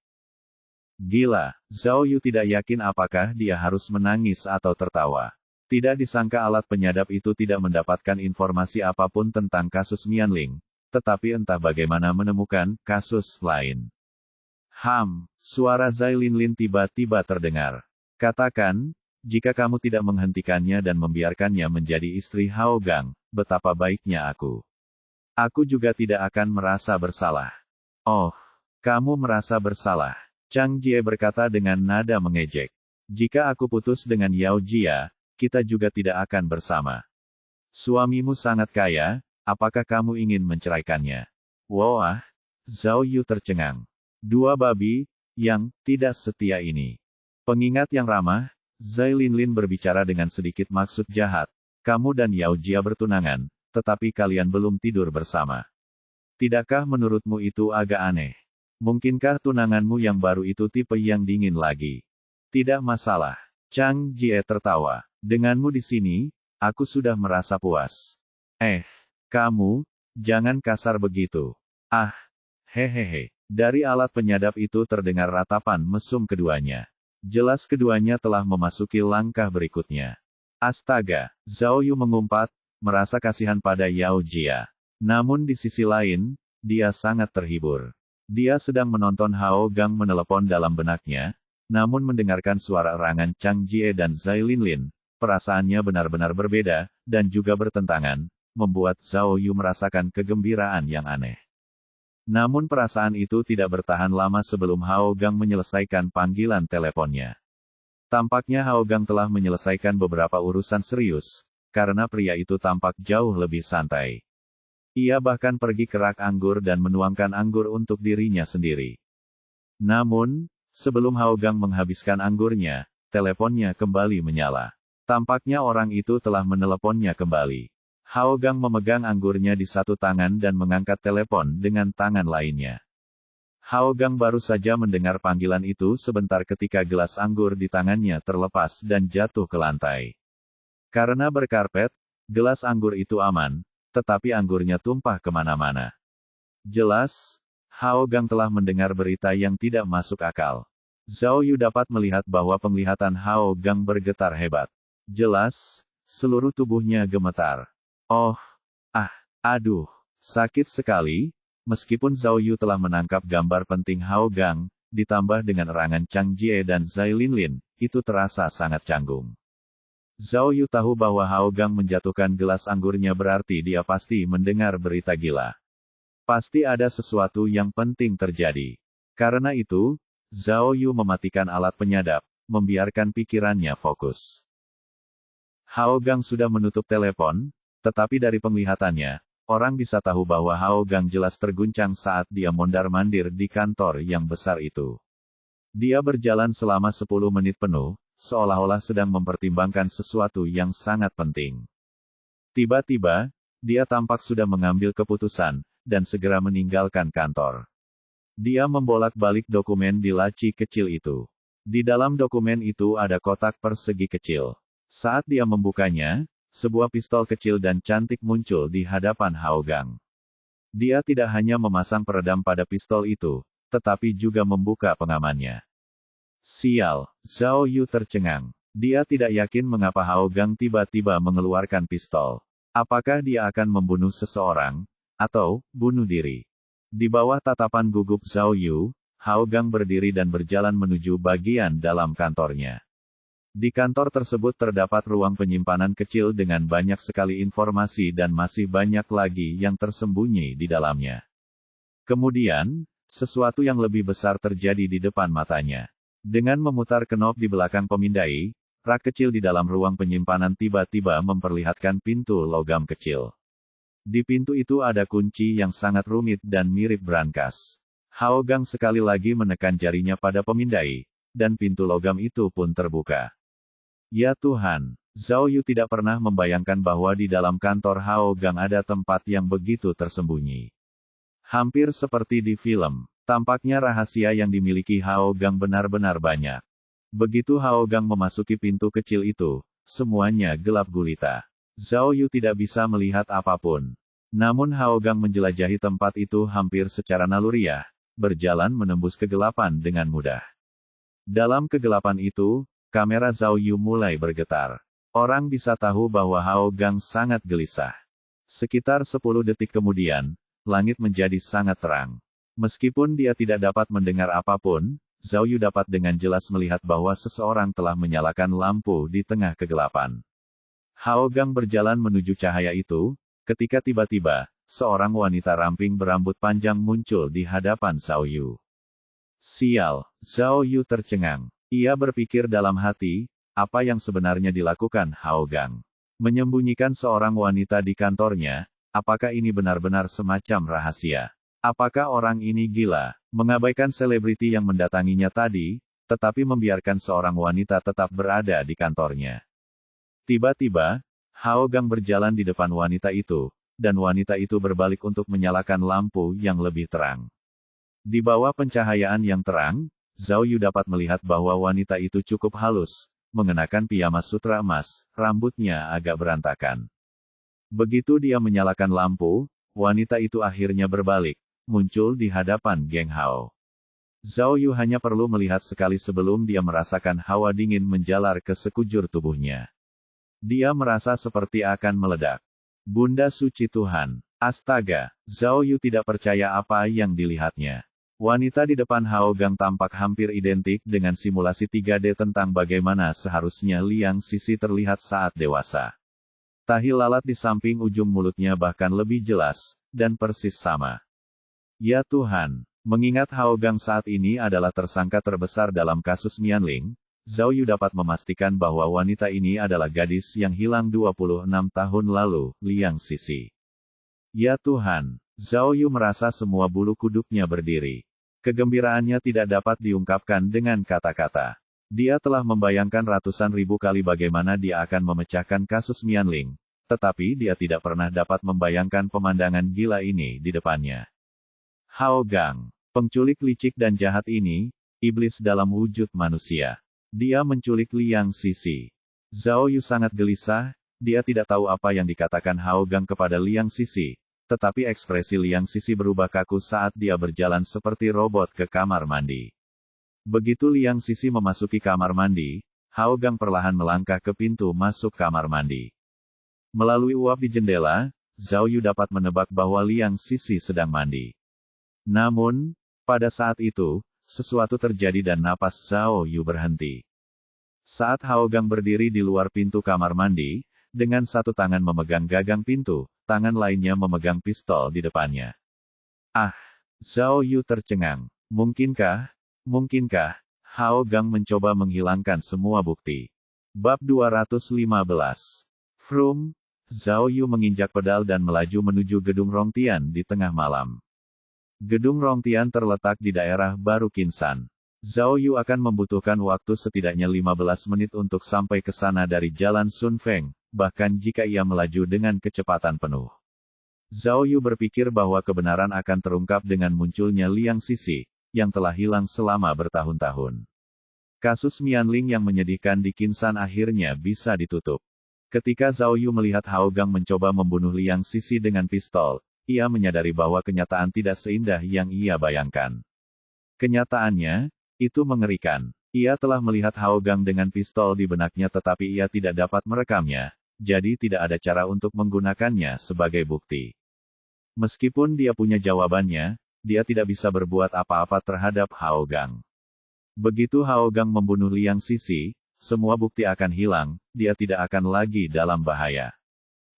Gila, Zhao Yu tidak yakin apakah dia harus menangis atau tertawa. Tidak disangka alat penyadap itu tidak mendapatkan informasi apapun tentang kasus Mianling. Tetapi entah bagaimana menemukan kasus lain. Suara Zai Linlin tiba-tiba terdengar. Katakan, jika kamu tidak menghentikannya dan membiarkannya menjadi istri Hao Gang, betapa baiknya aku. Aku juga tidak akan merasa bersalah. Oh, kamu merasa bersalah. Chang Jie berkata dengan nada mengejek. Jika aku putus dengan Yao Jia, kita juga tidak akan bersama. Suamimu sangat kaya. Apakah kamu ingin menceraikannya? Wah, Zhao Yu tercengang. Dua babi, yang tidak setia ini. Pengingat yang ramah, Zai Linlin berbicara dengan sedikit maksud jahat. Kamu dan Yao Jia bertunangan, tetapi kalian belum tidur bersama. Tidakkah menurutmu itu agak aneh? Mungkinkah tunanganmu yang baru itu tipe yang dingin lagi? Tidak masalah. Chang Jie tertawa. Denganmu di sini, aku sudah merasa puas. Kamu, jangan kasar begitu. Hehehe. Dari alat penyadap itu terdengar ratapan mesum keduanya. Jelas keduanya telah memasuki langkah berikutnya. Astaga, Zhao Yu mengumpat, merasa kasihan pada Yao Jia. Namun di sisi lain, dia sangat terhibur. Dia sedang menonton Hao Gang menelepon dalam benaknya, namun mendengarkan suara erangan Chang Jie dan Zai Linlin, perasaannya benar-benar berbeda, dan juga bertentangan, membuat Zhao Yu merasakan kegembiraan yang aneh. Namun perasaan itu tidak bertahan lama sebelum Hao Gang menyelesaikan panggilan teleponnya. Tampaknya Hao Gang telah menyelesaikan beberapa urusan serius, karena pria itu tampak jauh lebih santai. Ia bahkan pergi ke rak anggur dan menuangkan anggur untuk dirinya sendiri. Namun, sebelum Hao Gang menghabiskan anggurnya, teleponnya kembali menyala. Tampaknya orang itu telah meneleponnya kembali. Hao Gang memegang anggurnya di satu tangan dan mengangkat telepon dengan tangan lainnya. Hao Gang baru saja mendengar panggilan itu sebentar ketika gelas anggur di tangannya terlepas dan jatuh ke lantai. Karena berkarpet, gelas anggur itu aman, tetapi anggurnya tumpah kemana-mana. Jelas, Hao Gang telah mendengar berita yang tidak masuk akal. Zhao Yu dapat melihat bahwa penglihatan Hao Gang bergetar hebat. Jelas, seluruh tubuhnya gemetar. Oh, aduh, sakit sekali. Meskipun Zhao Yu telah menangkap gambar penting Hao Gang, ditambah dengan erangan Chang Jie dan Zai Linlin, itu terasa sangat canggung. Zhao Yu tahu bahwa Hao Gang menjatuhkan gelas anggurnya berarti dia pasti mendengar berita gila. Pasti ada sesuatu yang penting terjadi. Karena itu, Zhao Yu mematikan alat penyadap, membiarkan pikirannya fokus. Hao Gang sudah menutup telepon, tetapi dari penglihatannya, orang bisa tahu bahwa Hao Gang jelas terguncang saat dia mondar-mandir di kantor yang besar itu. Dia berjalan selama 10 menit penuh, seolah-olah sedang mempertimbangkan sesuatu yang sangat penting. Tiba-tiba, dia tampak sudah mengambil keputusan, dan segera meninggalkan kantor. Dia membolak-balik dokumen di laci kecil itu. Di dalam dokumen itu ada kotak persegi kecil. Saat dia membukanya, sebuah pistol kecil dan cantik muncul di hadapan Hao Gang. Dia tidak hanya memasang peredam pada pistol itu, tetapi juga membuka pengamannya. Sial, Zhao Yu tercengang. Dia tidak yakin mengapa Hao Gang tiba-tiba mengeluarkan pistol. Apakah dia akan membunuh seseorang, atau bunuh diri? Di bawah tatapan gugup Zhao Yu, Hao Gang berdiri dan berjalan menuju bagian dalam kantornya. Di kantor tersebut terdapat ruang penyimpanan kecil dengan banyak sekali informasi dan masih banyak lagi yang tersembunyi di dalamnya. Kemudian, sesuatu yang lebih besar terjadi di depan matanya. Dengan memutar kenop di belakang pemindai, rak kecil di dalam ruang penyimpanan tiba-tiba memperlihatkan pintu logam kecil. Di pintu itu ada kunci yang sangat rumit dan mirip brankas. Hao Gang sekali lagi menekan jarinya pada pemindai, dan pintu logam itu pun terbuka. Ya Tuhan, Zhao Yu tidak pernah membayangkan bahwa di dalam kantor Hao Gang ada tempat yang begitu tersembunyi. Hampir seperti di film. Tampaknya rahasia yang dimiliki Hao Gang benar-benar banyak. Begitu Hao Gang memasuki pintu kecil itu, semuanya gelap gulita. Zhao Yu tidak bisa melihat apapun. Namun Hao Gang menjelajahi tempat itu hampir secara naluriah, berjalan menembus kegelapan dengan mudah. Dalam kegelapan itu, kamera Zhao Yu mulai bergetar. Orang bisa tahu bahwa Hao Gang sangat gelisah. Sekitar 10 detik kemudian, langit menjadi sangat terang. Meskipun dia tidak dapat mendengar apapun, Zhao Yu dapat dengan jelas melihat bahwa seseorang telah menyalakan lampu di tengah kegelapan. Hao Gang berjalan menuju cahaya itu, ketika tiba-tiba, seorang wanita ramping berambut panjang muncul di hadapan Zhao Yu. Sial, Zhao Yu tercengang. Ia berpikir dalam hati, apa yang sebenarnya dilakukan Hao Gang? Menyembunyikan seorang wanita di kantornya, apakah ini benar-benar semacam rahasia? Apakah orang ini gila, mengabaikan selebriti yang mendatanginya tadi, tetapi membiarkan seorang wanita tetap berada di kantornya? Tiba-tiba, Hao Gang berjalan di depan wanita itu, dan wanita itu berbalik untuk menyalakan lampu yang lebih terang. Di bawah pencahayaan yang terang, Zhao Yu dapat melihat bahwa wanita itu cukup halus, mengenakan piyama sutra emas, rambutnya agak berantakan. Begitu dia menyalakan lampu, wanita itu akhirnya berbalik, muncul di hadapan Geng Hao. Zhao Yu hanya perlu melihat sekali sebelum dia merasakan hawa dingin menjalar ke sekujur tubuhnya. Dia merasa seperti akan meledak. Bunda suci Tuhan. Astaga, Zhao Yu tidak percaya apa yang dilihatnya. Wanita di depan Hao Gang tampak hampir identik dengan simulasi 3D tentang bagaimana seharusnya Liang Sisi terlihat saat dewasa. Tahi lalat di samping ujung mulutnya bahkan lebih jelas, dan persis sama. Ya Tuhan, mengingat Hao Gang saat ini adalah tersangka terbesar dalam kasus Mianling, Zhao Yu dapat memastikan bahwa wanita ini adalah gadis yang hilang 26 tahun lalu, Liang Sisi. Ya Tuhan, Zhao Yu merasa semua bulu kuduknya berdiri. Kegembiraannya tidak dapat diungkapkan dengan kata-kata. Dia telah membayangkan ratusan ribu kali bagaimana dia akan memecahkan kasus Mianling, tetapi dia tidak pernah dapat membayangkan pemandangan gila ini di depannya. Hao Gang, penculik licik dan jahat ini, iblis dalam wujud manusia. Dia menculik Liang Sisi. Zhao Yu sangat gelisah, dia tidak tahu apa yang dikatakan Hao Gang kepada Liang Sisi, tetapi ekspresi Liang Sisi berubah kaku saat dia berjalan seperti robot ke kamar mandi. Begitu Liang Sisi memasuki kamar mandi, Hao Gang perlahan melangkah ke pintu masuk kamar mandi. Melalui uap di jendela, Zhao Yu dapat menebak bahwa Liang Sisi sedang mandi. Namun, pada saat itu, sesuatu terjadi dan napas Zhao Yu berhenti. Saat Hao Gang berdiri di luar pintu kamar mandi, dengan satu tangan memegang gagang pintu, tangan lainnya memegang pistol di depannya. Ah! Zhao Yu tercengang. Mungkinkah Hao Gang mencoba menghilangkan semua bukti? Bab 215. Vroom! Zhao Yu menginjak pedal dan melaju menuju gedung Rongtian di tengah malam. Gedung Rongtian terletak di daerah Baru Qinsan. Zhao Yu akan membutuhkan waktu setidaknya 15 menit untuk sampai ke sana dari jalan Sun Feng, bahkan jika ia melaju dengan kecepatan penuh. Zhao Yu berpikir bahwa kebenaran akan terungkap dengan munculnya Liang Sisi, yang telah hilang selama bertahun-tahun. Kasus Mianling yang menyedihkan di Qinsan akhirnya bisa ditutup. Ketika Zhao Yu melihat Hao Gang mencoba membunuh Liang Sisi dengan pistol, ia menyadari bahwa kenyataan tidak seindah yang ia bayangkan. Kenyataannya, itu mengerikan. Ia telah melihat Hao Gang dengan pistol di benaknya tetapi ia tidak dapat merekamnya, jadi tidak ada cara untuk menggunakannya sebagai bukti. Meskipun dia punya jawabannya, dia tidak bisa berbuat apa-apa terhadap Hao Gang. Begitu Hao Gang membunuh Liang Sisi, semua bukti akan hilang, dia tidak akan lagi dalam bahaya.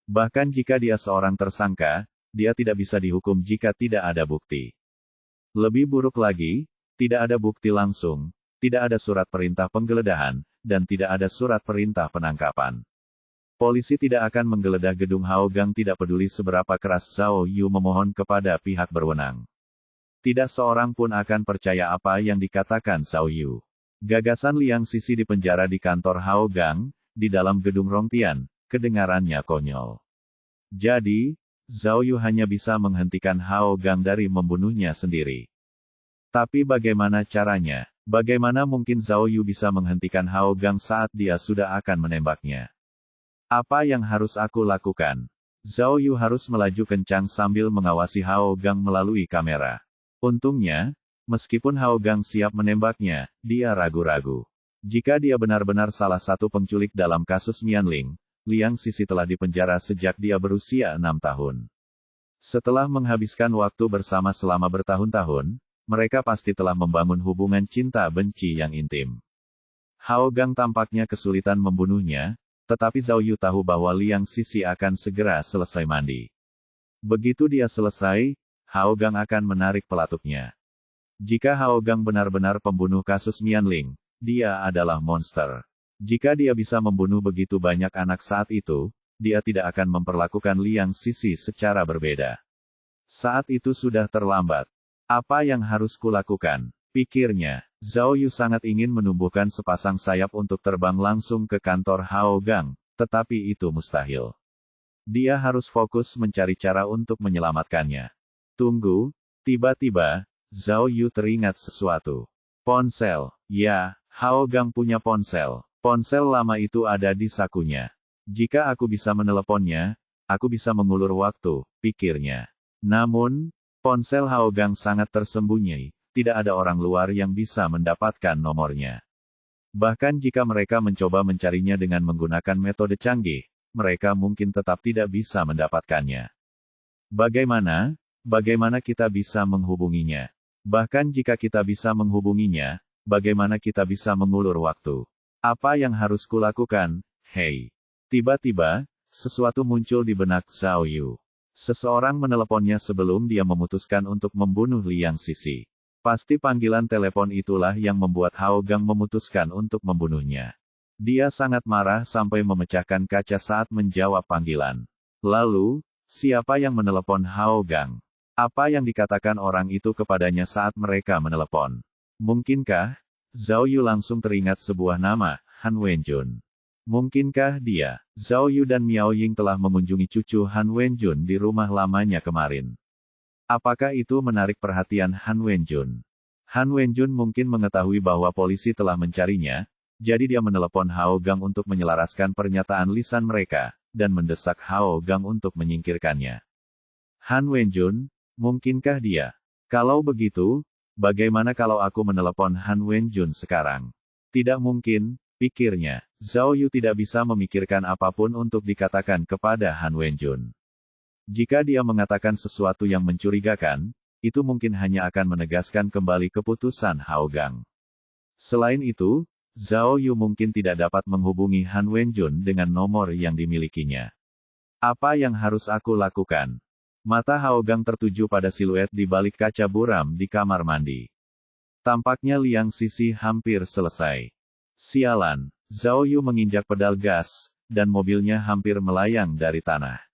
Bahkan jika dia seorang tersangka, dia tidak bisa dihukum jika tidak ada bukti. Lebih buruk lagi, tidak ada bukti langsung, tidak ada surat perintah penggeledahan, dan tidak ada surat perintah penangkapan. Polisi tidak akan menggeledah gedung Hao Gang tidak peduli seberapa keras Zhao Yu memohon kepada pihak berwenang. Tidak seorang pun akan percaya apa yang dikatakan Zhao Yu. Gagasan Liang Sisi di penjara di kantor Hao Gang, di dalam gedung Rongtian, kedengarannya konyol. Jadi, Zhao Yu hanya bisa menghentikan Hao Gang dari membunuhnya sendiri. Tapi bagaimana caranya? Bagaimana mungkin Zhao Yu bisa menghentikan Hao Gang saat dia sudah akan menembaknya? Apa yang harus aku lakukan? Zhao Yu harus melaju kencang sambil mengawasi Hao Gang melalui kamera. Untungnya, meskipun Hao Gang siap menembaknya, dia ragu-ragu. Jika dia benar-benar salah satu penculik dalam kasus Mianling, Liang Sisi telah dipenjara sejak dia berusia 6 tahun. Setelah menghabiskan waktu bersama selama bertahun-tahun, mereka pasti telah membangun hubungan cinta-benci yang intim. Hao Gang tampaknya kesulitan membunuhnya, tetapi Zhao Yu tahu bahwa Liang Sisi akan segera selesai mandi. Begitu dia selesai, Hao Gang akan menarik pelatuknya. Jika Hao Gang benar-benar pembunuh kasus Mianling, dia adalah monster. Jika dia bisa membunuh begitu banyak anak saat itu, dia tidak akan memperlakukan Liang Sisi secara berbeda. Saat itu sudah terlambat. Apa yang harus kulakukan? Pikirnya. Zhao Yu sangat ingin menumbuhkan sepasang sayap untuk terbang langsung ke kantor Hao Gang, tetapi itu mustahil. Dia harus fokus mencari cara untuk menyelamatkannya. Tunggu, tiba-tiba, Zhao Yu teringat sesuatu. Ponsel. Ya, Hao Gang punya ponsel. Ponsel lama itu ada di sakunya. Jika aku bisa meneleponnya, aku bisa mengulur waktu, pikirnya. Namun, ponsel Hao Gang sangat tersembunyi, tidak ada orang luar yang bisa mendapatkan nomornya. Bahkan jika mereka mencoba mencarinya dengan menggunakan metode canggih, mereka mungkin tetap tidak bisa mendapatkannya. Bagaimana kita bisa menghubunginya? Bahkan jika kita bisa menghubunginya, bagaimana kita bisa mengulur waktu? Apa yang harus kulakukan? Hei! Tiba-tiba, sesuatu muncul di benak Zhao Yu. Seseorang meneleponnya sebelum dia memutuskan untuk membunuh Liang Sisi. Pasti panggilan telepon itulah yang membuat Hao Gang memutuskan untuk membunuhnya. Dia sangat marah sampai memecahkan kaca saat menjawab panggilan. Lalu, siapa yang menelepon Hao Gang? Apa yang dikatakan orang itu kepadanya saat mereka menelepon? Mungkinkah? Zhao Yu langsung teringat sebuah nama, Han Wenjun. Mungkinkah dia, Zhao Yu dan Miao Ying telah mengunjungi cucu Han Wenjun di rumah lamanya kemarin? Apakah itu menarik perhatian Han Wenjun? Han Wenjun mungkin mengetahui bahwa polisi telah mencarinya, jadi dia menelepon Hao Gang untuk menyelaraskan pernyataan lisan mereka, dan mendesak Hao Gang untuk menyingkirkannya. Han Wenjun, mungkinkah dia? Kalau begitu, bagaimana kalau aku menelepon Han Wenjun sekarang? Tidak mungkin, pikirnya. Zhao Yu tidak bisa memikirkan apapun untuk dikatakan kepada Han Wenjun. Jika dia mengatakan sesuatu yang mencurigakan, itu mungkin hanya akan menegaskan kembali keputusan Hao Gang. Selain itu, Zhao Yu mungkin tidak dapat menghubungi Han Wenjun dengan nomor yang dimilikinya. Apa yang harus aku lakukan? Mata Hao Gang tertuju pada siluet di balik kaca buram di kamar mandi. Tampaknya Liang Sisi hampir selesai. Sialan, Zhao Yu menginjak pedal gas, dan mobilnya hampir melayang dari tanah.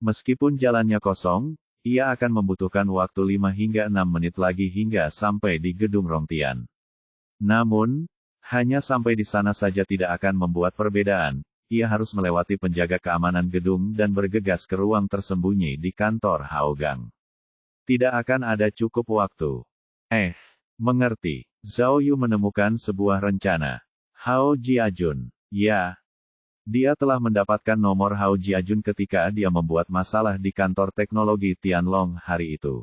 Meskipun jalannya kosong, ia akan membutuhkan waktu 5 hingga 6 menit lagi hingga sampai di gedung Rongtian. Namun, hanya sampai di sana saja tidak akan membuat perbedaan, ia harus melewati penjaga keamanan gedung dan bergegas ke ruang tersembunyi di kantor Hao Gang. Tidak akan ada cukup waktu. Mengerti. Zhao Yu menemukan sebuah rencana. Hao Jiajun. Ya. Dia telah mendapatkan nomor Hao Jiajun ketika dia membuat masalah di kantor teknologi Tianlong hari itu.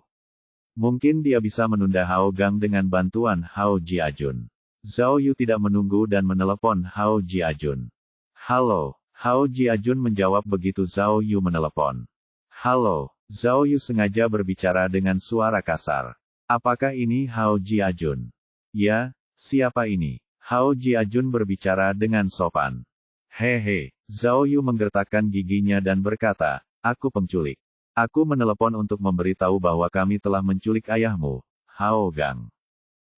Mungkin dia bisa menunda Hao Gang dengan bantuan Hao Jiajun. Zhao Yu tidak menunggu dan menelepon Hao Jiajun. Halo, Hao Jiajun menjawab begitu Zhao Yu menelepon. Halo, Zhao Yu sengaja berbicara dengan suara kasar. Apakah ini Hao Jiajun? Ya, siapa ini? Hao Jiajun berbicara dengan sopan. Hehe, Zhao Yu menggertakkan giginya dan berkata, aku penculik. Aku menelepon untuk memberitahu bahwa kami telah menculik ayahmu, Hao Gang.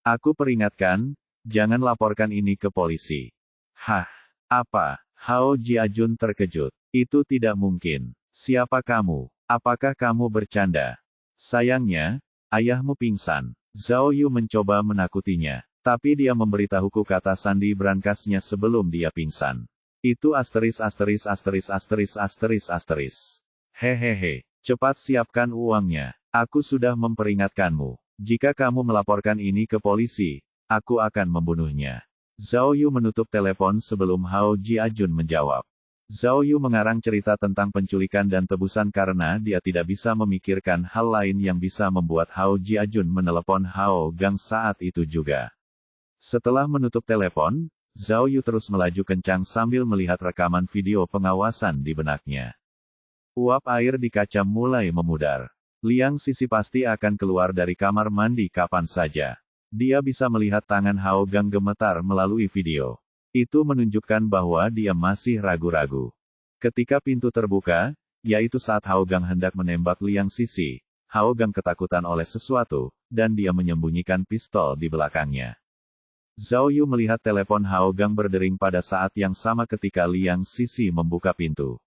Aku peringatkan, jangan laporkan ini ke polisi. Hah, apa? Hao Jiajun terkejut. Itu tidak mungkin. Siapa kamu? Apakah kamu bercanda? Sayangnya, ayahmu pingsan. Zhao Yu mencoba menakutinya, tapi dia memberitahuku kata sandi berangkasnya sebelum dia pingsan. Itu asteris. Hehehe, cepat siapkan uangnya. Aku sudah memperingatkanmu. Jika kamu melaporkan ini ke polisi, aku akan membunuhnya. Zhao Yu menutup telepon sebelum Hao Jiajun menjawab. Zhao Yu mengarang cerita tentang penculikan dan tebusan karena dia tidak bisa memikirkan hal lain yang bisa membuat Hao Jiajun menelepon Hao Gang saat itu juga. Setelah menutup telepon, Zhao Yu terus melaju kencang sambil melihat rekaman video pengawasan di benaknya. Uap air di kaca mulai memudar. Liang Sisi pasti akan keluar dari kamar mandi kapan saja. Dia bisa melihat tangan Hao Gang gemetar melalui video. Itu menunjukkan bahwa dia masih ragu-ragu. Ketika pintu terbuka, yaitu saat Hao Gang hendak menembak Liang Sisi, Hao Gang ketakutan oleh sesuatu, dan dia menyembunyikan pistol di belakangnya. Zhao Yu melihat telepon Hao Gang berdering pada saat yang sama ketika Liang Sisi membuka pintu.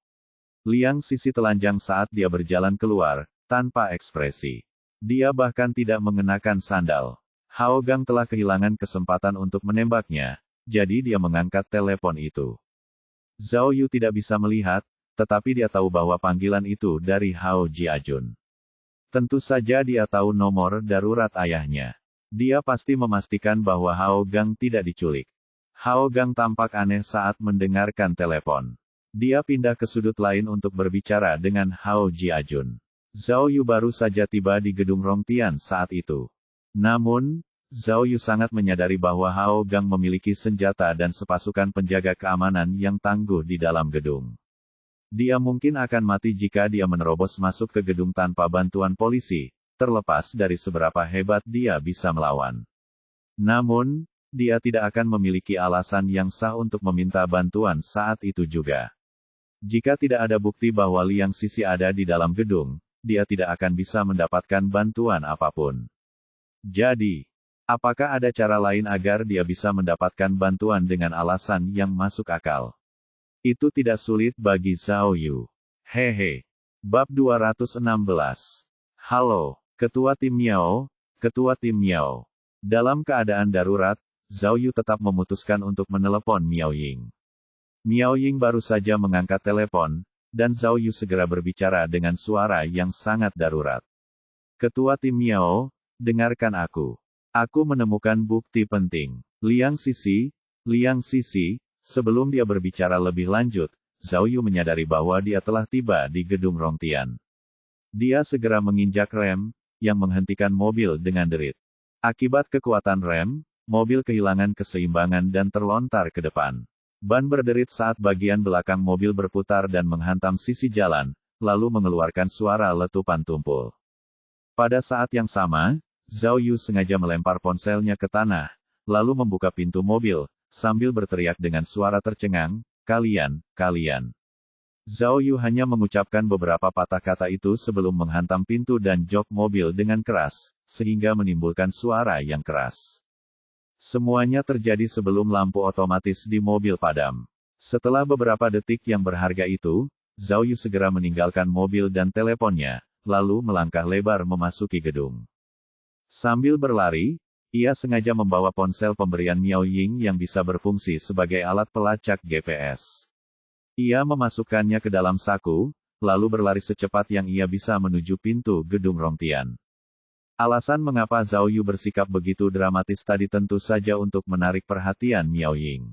Liang Sisi telanjang saat dia berjalan keluar, tanpa ekspresi. Dia bahkan tidak mengenakan sandal. Hao Gang telah kehilangan kesempatan untuk menembaknya, jadi dia mengangkat telepon itu. Zhao Yu tidak bisa melihat, tetapi dia tahu bahwa panggilan itu dari Hao Jiajun. Tentu saja dia tahu nomor darurat ayahnya. Dia pasti memastikan bahwa Hao Gang tidak diculik. Hao Gang tampak aneh saat mendengarkan telepon. Dia pindah ke sudut lain untuk berbicara dengan Hao Jiajun. Zhao Yu baru saja tiba di gedung Rongtian saat itu. Namun, Zhao Yu sangat menyadari bahwa Hao Gang memiliki senjata dan sepasukan penjaga keamanan yang tangguh di dalam gedung. Dia mungkin akan mati jika dia menerobos masuk ke gedung tanpa bantuan polisi, terlepas dari seberapa hebat dia bisa melawan. Namun, dia tidak akan memiliki alasan yang sah untuk meminta bantuan saat itu juga. Jika tidak ada bukti bahwa Liang Sisi ada di dalam gedung, dia tidak akan bisa mendapatkan bantuan apapun. Jadi, apakah ada cara lain agar dia bisa mendapatkan bantuan dengan alasan yang masuk akal? Itu tidak sulit bagi Zhao Yu. Hehe. Bab 216. Halo, Ketua Tim Miao, Ketua Tim Miao. Dalam keadaan darurat, Zhao Yu tetap memutuskan untuk menelepon Miao Ying. Miao Ying baru saja mengangkat telepon, dan Zhao Yu segera berbicara dengan suara yang sangat darurat. Ketua Tim Miao, dengarkan aku. Aku menemukan bukti penting. Liang Sisi, sebelum dia berbicara lebih lanjut, Zhao Yu menyadari bahwa dia telah tiba di gedung Rongtian. Dia segera menginjak rem, yang menghentikan mobil dengan derit. Akibat kekuatan rem, mobil kehilangan keseimbangan dan terlontar ke depan. Ban berderit saat bagian belakang mobil berputar dan menghantam sisi jalan, lalu mengeluarkan suara letupan tumpul. Pada saat yang sama, Zhao Yu sengaja melempar ponselnya ke tanah, lalu membuka pintu mobil, sambil berteriak dengan suara tercengang, kalian. Zhao Yu hanya mengucapkan beberapa patah kata itu sebelum menghantam pintu dan jok mobil dengan keras, sehingga menimbulkan suara yang keras. Semuanya terjadi sebelum lampu otomatis di mobil padam. Setelah beberapa detik yang berharga itu, Zhao Yu segera meninggalkan mobil dan teleponnya, lalu melangkah lebar memasuki gedung. Sambil berlari, ia sengaja membawa ponsel pemberian Miao Ying yang bisa berfungsi sebagai alat pelacak GPS. Ia memasukkannya ke dalam saku, lalu berlari secepat yang ia bisa menuju pintu gedung Rongtian. Alasan mengapa Zhao Yu bersikap begitu dramatis tadi tentu saja untuk menarik perhatian Miao Ying.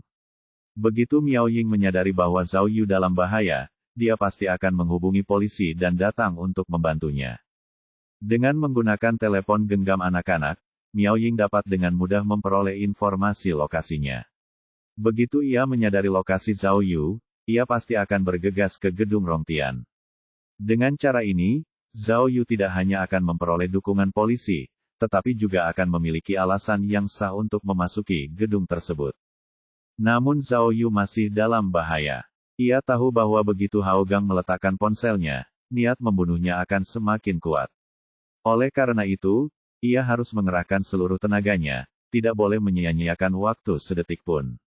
Begitu Miao Ying menyadari bahwa Zhao Yu dalam bahaya, dia pasti akan menghubungi polisi dan datang untuk membantunya. Dengan menggunakan telepon genggam anak-anak, Miao Ying dapat dengan mudah memperoleh informasi lokasinya. Begitu ia menyadari lokasi Zhao Yu, ia pasti akan bergegas ke gedung Rongtian. Dengan cara ini, Zhao Yu tidak hanya akan memperoleh dukungan polisi, tetapi juga akan memiliki alasan yang sah untuk memasuki gedung tersebut. Namun Zhao Yu masih dalam bahaya. Ia tahu bahwa begitu Hao Gang meletakkan ponselnya, niat membunuhnya akan semakin kuat. Oleh karena itu, ia harus mengerahkan seluruh tenaganya, tidak boleh menyia-nyiakan waktu sedetik pun.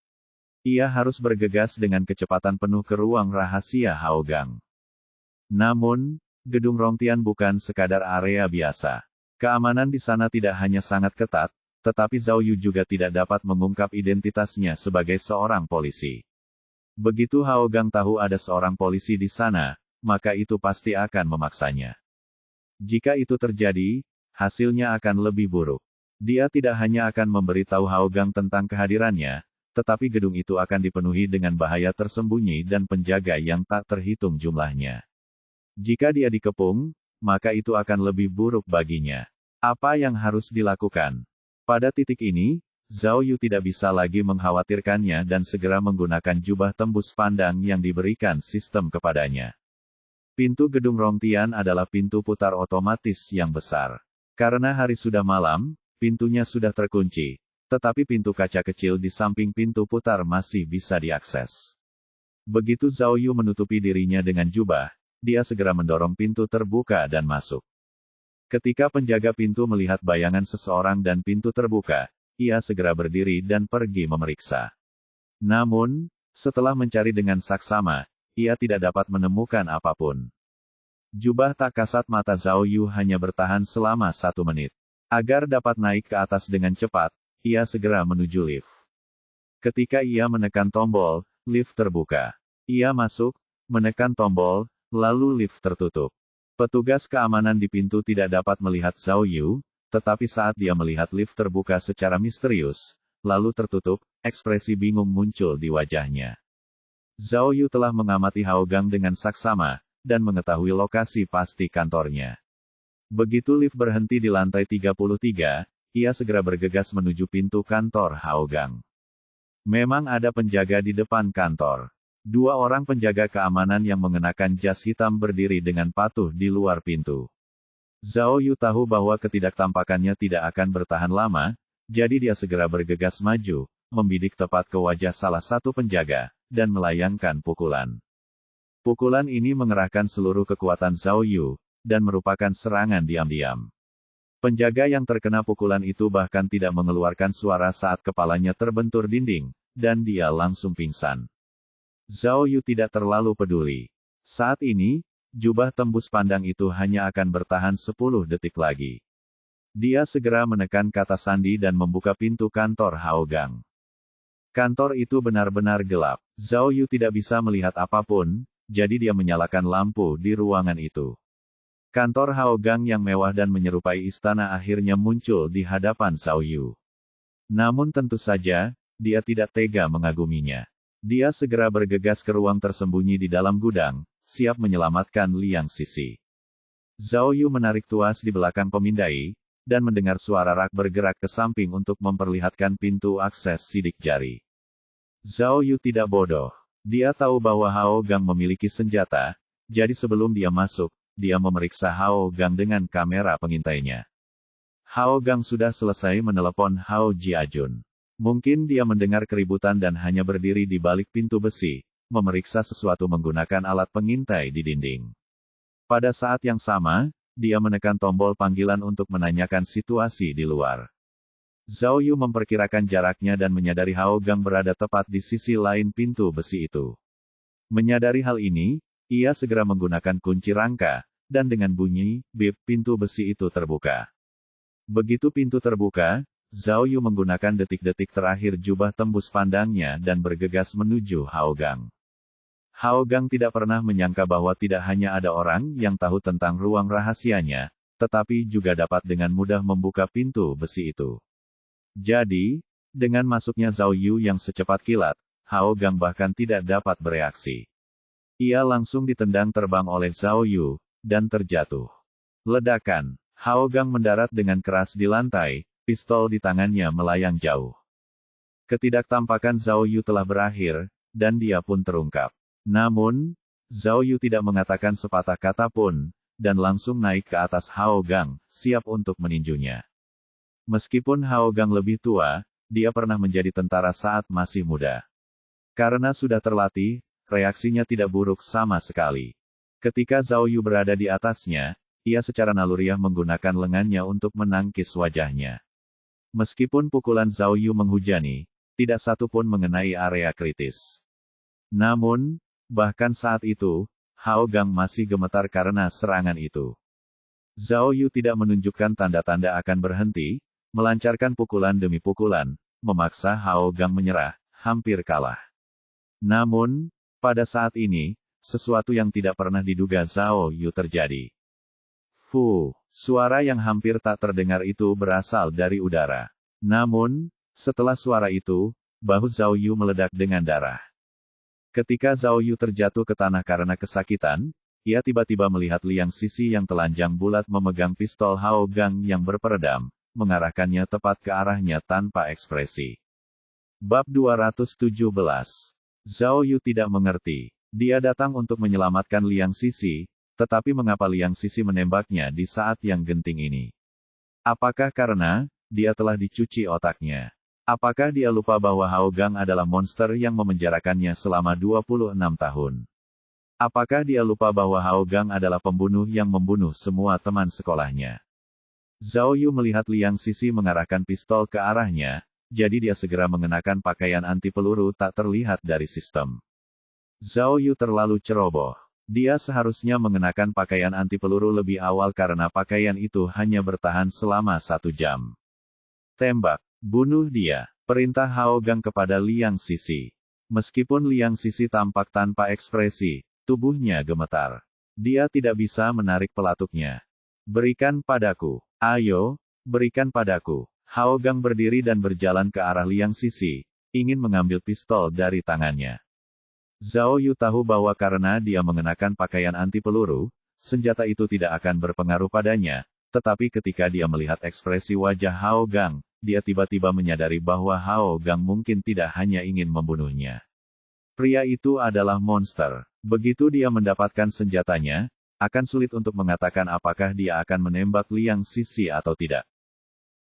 Ia harus bergegas dengan kecepatan penuh ke ruang rahasia Hao Gang. Namun, gedung Rongtian bukan sekadar area biasa. Keamanan di sana tidak hanya sangat ketat, tetapi Zhao Yu juga tidak dapat mengungkap identitasnya sebagai seorang polisi. Begitu Hao Gang tahu ada seorang polisi di sana, maka itu pasti akan memaksanya. Jika itu terjadi, hasilnya akan lebih buruk. Dia tidak hanya akan memberitahu Hao Gang tentang kehadirannya, tetapi gedung itu akan dipenuhi dengan bahaya tersembunyi dan penjaga yang tak terhitung jumlahnya. Jika dia dikepung, maka itu akan lebih buruk baginya. Apa yang harus dilakukan? Pada titik ini, Zhao Yu tidak bisa lagi mengkhawatirkannya dan segera menggunakan jubah tembus pandang yang diberikan sistem kepadanya. Pintu gedung Rongtian adalah pintu putar otomatis yang besar. Karena hari sudah malam, pintunya sudah terkunci, tetapi pintu kaca kecil di samping pintu putar masih bisa diakses. Begitu Zhao Yu menutupi dirinya dengan jubah, dia segera mendorong pintu terbuka dan masuk. Ketika penjaga pintu melihat bayangan seseorang dan pintu terbuka, ia segera berdiri dan pergi memeriksa. Namun, setelah mencari dengan saksama, ia tidak dapat menemukan apapun. Jubah tak kasat mata Zhao Yu hanya bertahan selama 1 menit. Agar dapat naik ke atas dengan cepat, ia segera menuju lift. Ketika ia menekan tombol, lift terbuka. Ia masuk, menekan tombol, lalu lift tertutup. Petugas keamanan di pintu tidak dapat melihat Zhao Yu, tetapi saat dia melihat lift terbuka secara misterius, lalu tertutup, ekspresi bingung muncul di wajahnya. Zhao Yu telah mengamati Hao Gang dengan saksama, dan mengetahui lokasi pasti kantornya. Begitu lift berhenti di lantai 33, ia segera bergegas menuju pintu kantor Hao Gang. Memang ada penjaga di depan kantor. 2 orang penjaga keamanan yang mengenakan jas hitam berdiri dengan patuh di luar pintu. Zhao Yu tahu bahwa ketidaktampakannya tidak akan bertahan lama, jadi dia segera bergegas maju, membidik tepat ke wajah salah satu penjaga, dan melayangkan pukulan. Pukulan ini mengerahkan seluruh kekuatan Zhao Yu, dan merupakan serangan diam-diam. Penjaga yang terkena pukulan itu bahkan tidak mengeluarkan suara saat kepalanya terbentur dinding, dan dia langsung pingsan. Zhao Yu tidak terlalu peduli. Saat ini, jubah tembus pandang itu hanya akan bertahan 10 detik lagi. Dia segera menekan kata sandi dan membuka pintu kantor Hao Gang. Kantor itu benar-benar gelap. Zhao Yu tidak bisa melihat apapun, jadi dia menyalakan lampu di ruangan itu. Kantor Hao Gang yang mewah dan menyerupai istana akhirnya muncul di hadapan Zhao Yu. Namun tentu saja, dia tidak tega mengaguminya. Dia segera bergegas ke ruang tersembunyi di dalam gudang, siap menyelamatkan Liang Sisi. Zhao Yu menarik tuas di belakang pemindai, dan mendengar suara rak bergerak ke samping untuk memperlihatkan pintu akses sidik jari. Zhao Yu tidak bodoh. Dia tahu bahwa Hao Gang memiliki senjata, jadi sebelum dia masuk, dia memeriksa Hao Gang dengan kamera pengintainya. Hao Gang sudah selesai menelepon Hao Jiajun. Mungkin dia mendengar keributan dan hanya berdiri di balik pintu besi, memeriksa sesuatu menggunakan alat pengintai di dinding. Pada saat yang sama, dia menekan tombol panggilan untuk menanyakan situasi di luar. Zhao Yu memperkirakan jaraknya dan menyadari Hao Gang berada tepat di sisi lain pintu besi itu. Menyadari hal ini, ia segera menggunakan kunci rangka, dan dengan bunyi, bip, pintu besi itu terbuka. Begitu pintu terbuka, Zhao Yu menggunakan detik-detik terakhir jubah tembus pandangnya dan bergegas menuju Hao Gang. Hao Gang tidak pernah menyangka bahwa tidak hanya ada orang yang tahu tentang ruang rahasianya, tetapi juga dapat dengan mudah membuka pintu besi itu. Jadi, dengan masuknya Zhao Yu yang secepat kilat, Hao Gang bahkan tidak dapat bereaksi. Ia langsung ditendang terbang oleh Zhao Yu, dan terjatuh. Ledakan, Hao Gang mendarat dengan keras di lantai, pistol di tangannya melayang jauh. Ketidaktampakan Zhao Yu telah berakhir, dan dia pun terungkap. Namun, Zhao Yu tidak mengatakan sepatah kata pun, dan langsung naik ke atas Hao Gang, siap untuk meninjunya. Meskipun Hao Gang lebih tua, dia pernah menjadi tentara saat masih muda. Karena sudah terlatih, reaksinya tidak buruk sama sekali. Ketika Zhao Yu berada di atasnya, ia secara naluriah menggunakan lengannya untuk menangkis wajahnya. Meskipun pukulan Zhao Yu menghujani, tidak satu pun mengenai area kritis. Namun, bahkan saat itu, Hao Gang masih gemetar karena serangan itu. Zhao Yu tidak menunjukkan tanda-tanda akan berhenti, melancarkan pukulan demi pukulan, memaksa Hao Gang menyerah, hampir kalah. Namun, pada saat ini, sesuatu yang tidak pernah diduga Zhao Yu terjadi. Fu, suara yang hampir tak terdengar itu berasal dari udara. Namun, setelah suara itu, bahu Zhao Yu meledak dengan darah. Ketika Zhao Yu terjatuh ke tanah karena kesakitan, ia tiba-tiba melihat Liang Sisi yang telanjang bulat memegang pistol Hao Gang yang berperedam, mengarahkannya tepat ke arahnya tanpa ekspresi. Bab 217. Zhao Yu tidak mengerti. Dia datang untuk menyelamatkan Liang Sisi, tetapi mengapa Liang Sisi menembaknya di saat yang genting ini? Apakah karena dia telah dicuci otaknya? Apakah dia lupa bahwa Hao Gang adalah monster yang memenjarakannya selama 26 tahun? Apakah dia lupa bahwa Hao Gang adalah pembunuh yang membunuh semua teman sekolahnya? Zhao Yu melihat Liang Sisi mengarahkan pistol ke arahnya, jadi dia segera mengenakan pakaian anti peluru tak terlihat dari sistem. Zhao Yu terlalu ceroboh. Dia seharusnya mengenakan pakaian anti peluru lebih awal karena pakaian itu hanya bertahan selama 1 jam. Tembak, bunuh dia, perintah Hao Gang kepada Liang Sisi. Meskipun Liang Sisi tampak tanpa ekspresi, tubuhnya gemetar. Dia tidak bisa menarik pelatuknya. Berikan padaku. Ayo, berikan padaku. Hao Gang berdiri dan berjalan ke arah Liang Sisi, ingin mengambil pistol dari tangannya. Zhao Yu tahu bahwa karena dia mengenakan pakaian anti peluru, senjata itu tidak akan berpengaruh padanya, tetapi ketika dia melihat ekspresi wajah Hao Gang, dia tiba-tiba menyadari bahwa Hao Gang mungkin tidak hanya ingin membunuhnya. Pria itu adalah monster. Begitu dia mendapatkan senjatanya, akan sulit untuk mengatakan apakah dia akan menembak Liang Sisi atau tidak.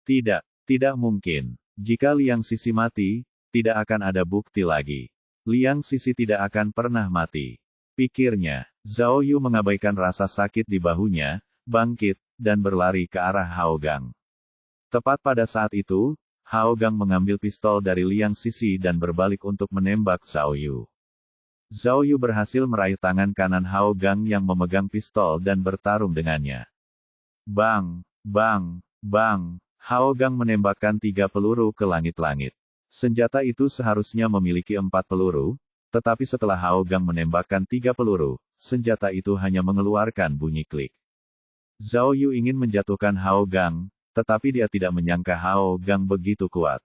Tidak mungkin. Jika Liang Sisi mati, tidak akan ada bukti lagi. Liang Sisi tidak akan pernah mati. Pikirnya, Zhao Yu mengabaikan rasa sakit di bahunya, bangkit, dan berlari ke arah Hao Gang. Tepat pada saat itu, Hao Gang mengambil pistol dari Liang Sisi dan berbalik untuk menembak Zhao Yu. Zhao Yu berhasil meraih tangan kanan Hao Gang yang memegang pistol dan bertarung dengannya. Bang, bang, bang, Hao Gang menembakkan 3 peluru ke langit-langit. Senjata itu seharusnya memiliki 4 peluru, tetapi setelah Hao Gang menembakkan 3 peluru, senjata itu hanya mengeluarkan bunyi klik. Zhao Yu ingin menjatuhkan Hao Gang, tetapi dia tidak menyangka Hao Gang begitu kuat.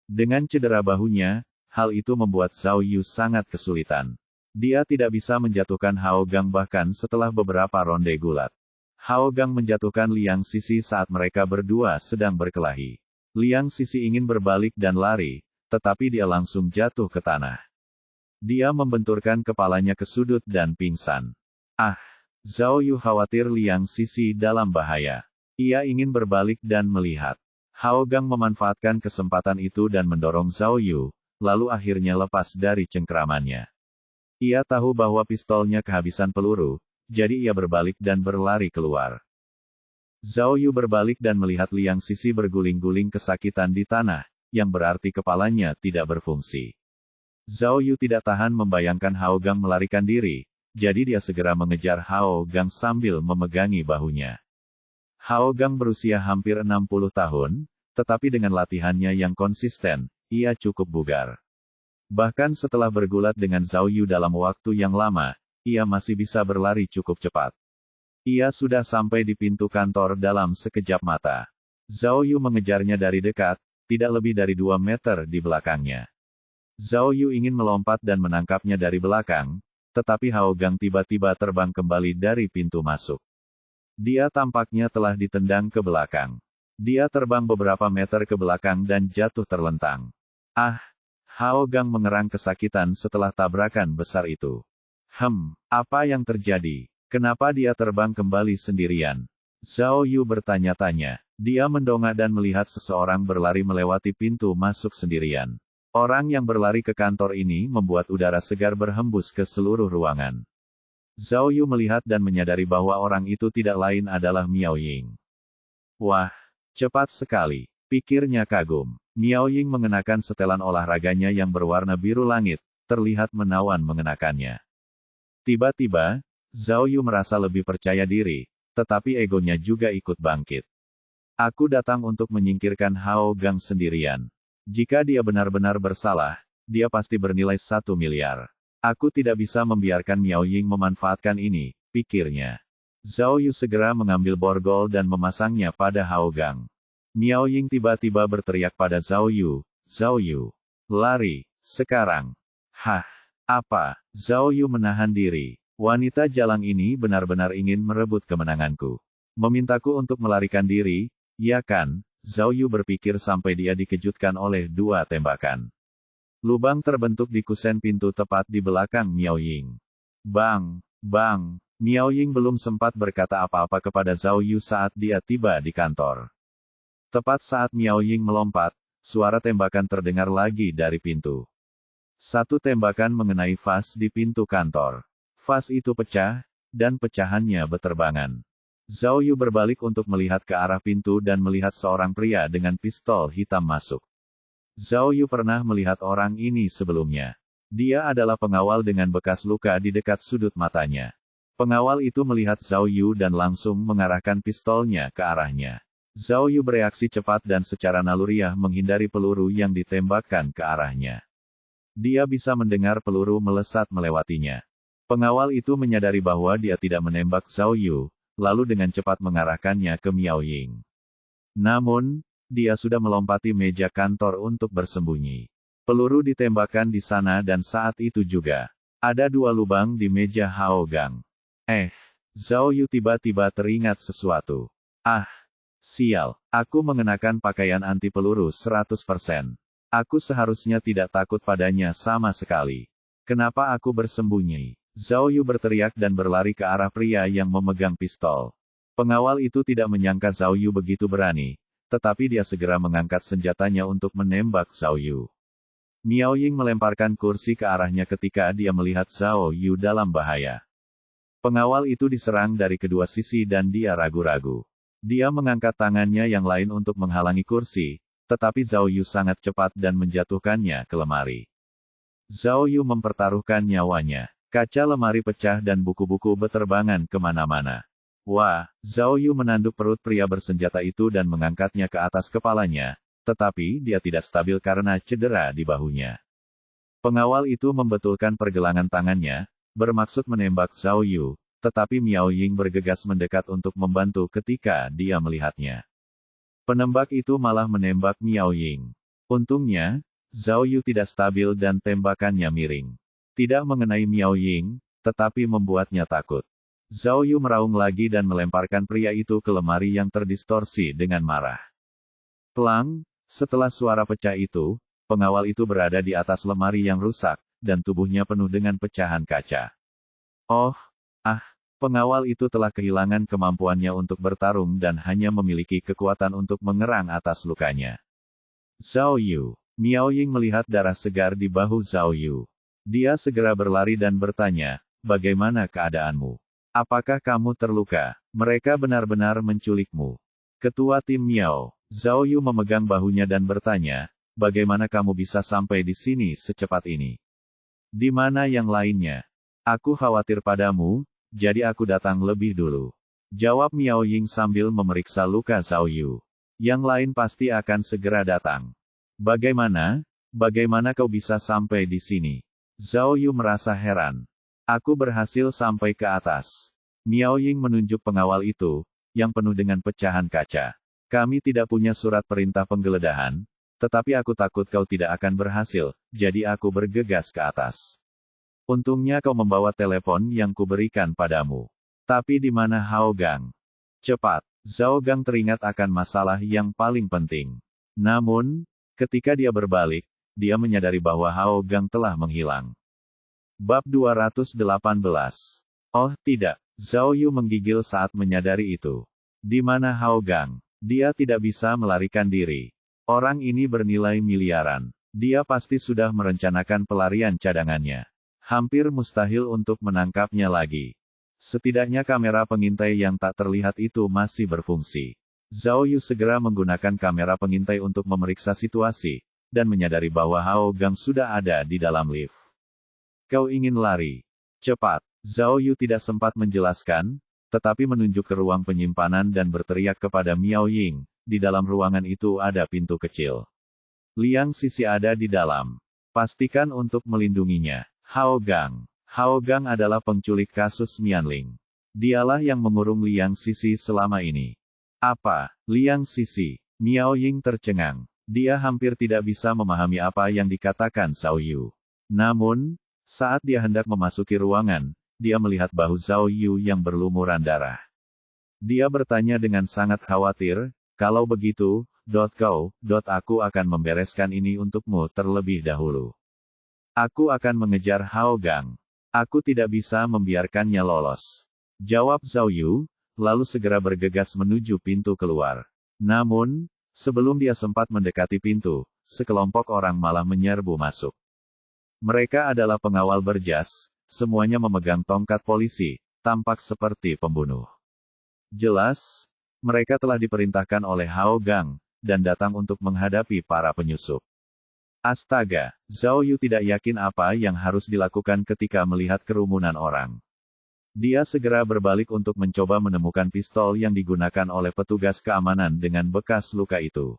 Dengan cedera bahunya, hal itu membuat Zhao Yu sangat kesulitan. Dia tidak bisa menjatuhkan Hao Gang bahkan setelah beberapa ronde gulat. Hao Gang menjatuhkan Liang Sisi saat mereka berdua sedang berkelahi. Liang Sisi ingin berbalik dan lari, tetapi dia langsung jatuh ke tanah. Dia membenturkan kepalanya ke sudut dan pingsan. Zhao Yu khawatir Liang Sisi dalam bahaya. Ia ingin berbalik dan melihat. Hao Gang memanfaatkan kesempatan itu dan mendorong Zhao Yu, lalu akhirnya lepas dari cengkeramannya. Ia tahu bahwa pistolnya kehabisan peluru, jadi ia berbalik dan berlari keluar. Zhao Yu berbalik dan melihat Liang Sisi berguling-guling kesakitan di tanah, yang berarti kepalanya tidak berfungsi. Zhao Yu tidak tahan membayangkan Hao Gang melarikan diri, jadi dia segera mengejar Hao Gang sambil memegangi bahunya. Hao Gang berusia hampir 60 tahun, tetapi dengan latihannya yang konsisten, ia cukup bugar. Bahkan setelah bergulat dengan Zhao Yu dalam waktu yang lama, ia masih bisa berlari cukup cepat. Ia sudah sampai di pintu kantor dalam sekejap mata. Zhao Yu mengejarnya dari dekat, tidak lebih dari 2 meter di belakangnya. Zhao Yu ingin melompat dan menangkapnya dari belakang, tetapi Hao Gang tiba-tiba terbang kembali dari pintu masuk. Dia tampaknya telah ditendang ke belakang. Dia terbang beberapa meter ke belakang dan jatuh terlentang. Hao Gang mengerang kesakitan setelah tabrakan besar itu. Apa yang terjadi? Kenapa dia terbang kembali sendirian? Zhao Yu bertanya-tanya. Dia mendongak dan melihat seseorang berlari melewati pintu masuk sendirian. Orang yang berlari ke kantor ini membuat udara segar berhembus ke seluruh ruangan. Zhao Yu melihat dan menyadari bahwa orang itu tidak lain adalah Miao Ying. Wah, cepat sekali, pikirnya kagum. Miao Ying mengenakan setelan olahraganya yang berwarna biru langit, terlihat menawan mengenakannya. Tiba-tiba, Zhao Yu merasa lebih percaya diri, tetapi egonya juga ikut bangkit. Aku datang untuk menyingkirkan Hao Gang sendirian. Jika dia benar-benar bersalah, dia pasti bernilai 1 miliar. Aku tidak bisa membiarkan Miao Ying memanfaatkan ini, pikirnya. Zhao Yu segera mengambil borgol dan memasangnya pada Hao Gang. Miao Ying tiba-tiba berteriak pada Zhao Yu, "Zhao Yu, lari, sekarang." Apa? Zhao Yu menahan diri. Wanita jalang ini benar-benar ingin merebut kemenanganku. Memintaku untuk melarikan diri, ya kan? Zhao Yu berpikir sampai dia dikejutkan oleh 2 tembakan. Lubang terbentuk di kusen pintu tepat di belakang Miao Ying. Bang, bang, Miao Ying belum sempat berkata apa-apa kepada Zhao Yu saat dia tiba di kantor. Tepat saat Miao Ying melompat, suara tembakan terdengar lagi dari pintu. 1 tembakan mengenai vas di pintu kantor. Vas itu pecah, dan pecahannya beterbangan. Zhao Yu berbalik untuk melihat ke arah pintu dan melihat seorang pria dengan pistol hitam masuk. Zhao Yu pernah melihat orang ini sebelumnya. Dia adalah pengawal dengan bekas luka di dekat sudut matanya. Pengawal itu melihat Zhao Yu dan langsung mengarahkan pistolnya ke arahnya. Zhao Yu bereaksi cepat dan secara naluriah menghindari peluru yang ditembakkan ke arahnya. Dia bisa mendengar peluru melesat melewatinya. Pengawal itu menyadari bahwa dia tidak menembak Zhao Yu, lalu dengan cepat mengarahkannya ke Miao Ying. Namun, dia sudah melompati meja kantor untuk bersembunyi. Peluru ditembakkan di sana dan saat itu juga, ada 2 lubang di meja Hao Gang. Zhao Yu tiba-tiba teringat sesuatu. Ah, sial, aku mengenakan pakaian anti peluru 100%. Aku seharusnya tidak takut padanya sama sekali. Kenapa aku bersembunyi? Zhao Yu berteriak dan berlari ke arah pria yang memegang pistol. Pengawal itu tidak menyangka Zhao Yu begitu berani, tetapi dia segera mengangkat senjatanya untuk menembak Zhao Yu. Miao Ying melemparkan kursi ke arahnya ketika dia melihat Zhao Yu dalam bahaya. Pengawal itu diserang dari kedua sisi dan dia ragu-ragu. Dia mengangkat tangannya yang lain untuk menghalangi kursi, tetapi Zhao Yu sangat cepat dan menjatuhkannya ke lemari. Zhao Yu mempertaruhkan nyawanya. Kaca lemari pecah dan buku-buku beterbangan kemana-mana. Wah, Zhao Yu menanduk perut pria bersenjata itu dan mengangkatnya ke atas kepalanya, tetapi dia tidak stabil karena cedera di bahunya. Pengawal itu membetulkan pergelangan tangannya, bermaksud menembak Zhao Yu, tetapi Miao Ying bergegas mendekat untuk membantu ketika dia melihatnya. Penembak itu malah menembak Miao Ying. Untungnya, Zhao Yu tidak stabil dan tembakannya miring. Tidak mengenai Miao Ying, tetapi membuatnya takut. Zhao Yu meraung lagi dan melemparkan pria itu ke lemari yang terdistorsi dengan marah. Pelang, setelah suara pecah itu, pengawal itu berada di atas lemari yang rusak, dan tubuhnya penuh dengan pecahan kaca. Oh, pengawal itu telah kehilangan kemampuannya untuk bertarung dan hanya memiliki kekuatan untuk mengerang atas lukanya. Zhao Yu. Miao Ying melihat darah segar di bahu Zhao Yu. Dia segera berlari dan bertanya, bagaimana keadaanmu? Apakah kamu terluka? Mereka benar-benar menculikmu. Ketua tim Miao, Zhao Yu memegang bahunya dan bertanya, bagaimana kamu bisa sampai di sini secepat ini? Di mana yang lainnya? Aku khawatir padamu, jadi aku datang lebih dulu. Jawab Miao Ying sambil memeriksa luka Zhao Yu. Yang lain pasti akan segera datang. Bagaimana kau bisa sampai di sini? Zhao Yu merasa heran. Aku berhasil sampai ke atas. Miao Ying menunjuk pengawal itu, yang penuh dengan pecahan kaca. Kami tidak punya surat perintah penggeledahan, tetapi aku takut kau tidak akan berhasil, jadi aku bergegas ke atas. Untungnya kau membawa telepon yang kuberikan padamu. Tapi di mana Hao Gang? Cepat, Zhao Gang teringat akan masalah yang paling penting. Namun, ketika dia berbalik, dia menyadari bahwa Hao Gang telah menghilang. Bab 218. Oh tidak, Zhao Yu menggigil saat menyadari itu. Di mana Hao Gang? Dia tidak bisa melarikan diri. Orang ini bernilai miliaran. Dia pasti sudah merencanakan pelarian cadangannya. Hampir mustahil untuk menangkapnya lagi. Setidaknya kamera pengintai yang tak terlihat itu masih berfungsi. Zhao Yu segera menggunakan kamera pengintai untuk memeriksa situasi, dan menyadari bahwa Hao Gang sudah ada di dalam lift. Kau ingin lari? Cepat. Zhao Yu tidak sempat menjelaskan, tetapi menunjuk ke ruang penyimpanan dan berteriak kepada Miao Ying, di dalam ruangan itu ada pintu kecil. Liang Sisi ada di dalam. Pastikan untuk melindunginya. Hao Gang. Hao Gang adalah penculik kasus Mianling. Dialah yang mengurung Liang Sisi selama ini. Apa? Liang Sisi? Miao Ying tercengang. Dia hampir tidak bisa memahami apa yang dikatakan Zhao Yu. Namun, saat dia hendak memasuki ruangan, dia melihat bahu Zhao Yu yang berlumuran darah. Dia bertanya dengan sangat khawatir, kalau begitu, aku akan membereskan ini untukmu terlebih dahulu. Aku akan mengejar Hao Gang. Aku tidak bisa membiarkannya lolos. Jawab Zhao Yu, lalu segera bergegas menuju pintu keluar. Namun, sebelum dia sempat mendekati pintu, sekelompok orang malah menyerbu masuk. Mereka adalah pengawal berjas, semuanya memegang tongkat polisi, tampak seperti pembunuh. Jelas, mereka telah diperintahkan oleh Hao Gang, dan datang untuk menghadapi para penyusup. Astaga, Zhao Yu tidak yakin apa yang harus dilakukan ketika melihat kerumunan orang. Dia segera berbalik untuk mencoba menemukan pistol yang digunakan oleh petugas keamanan dengan bekas luka itu.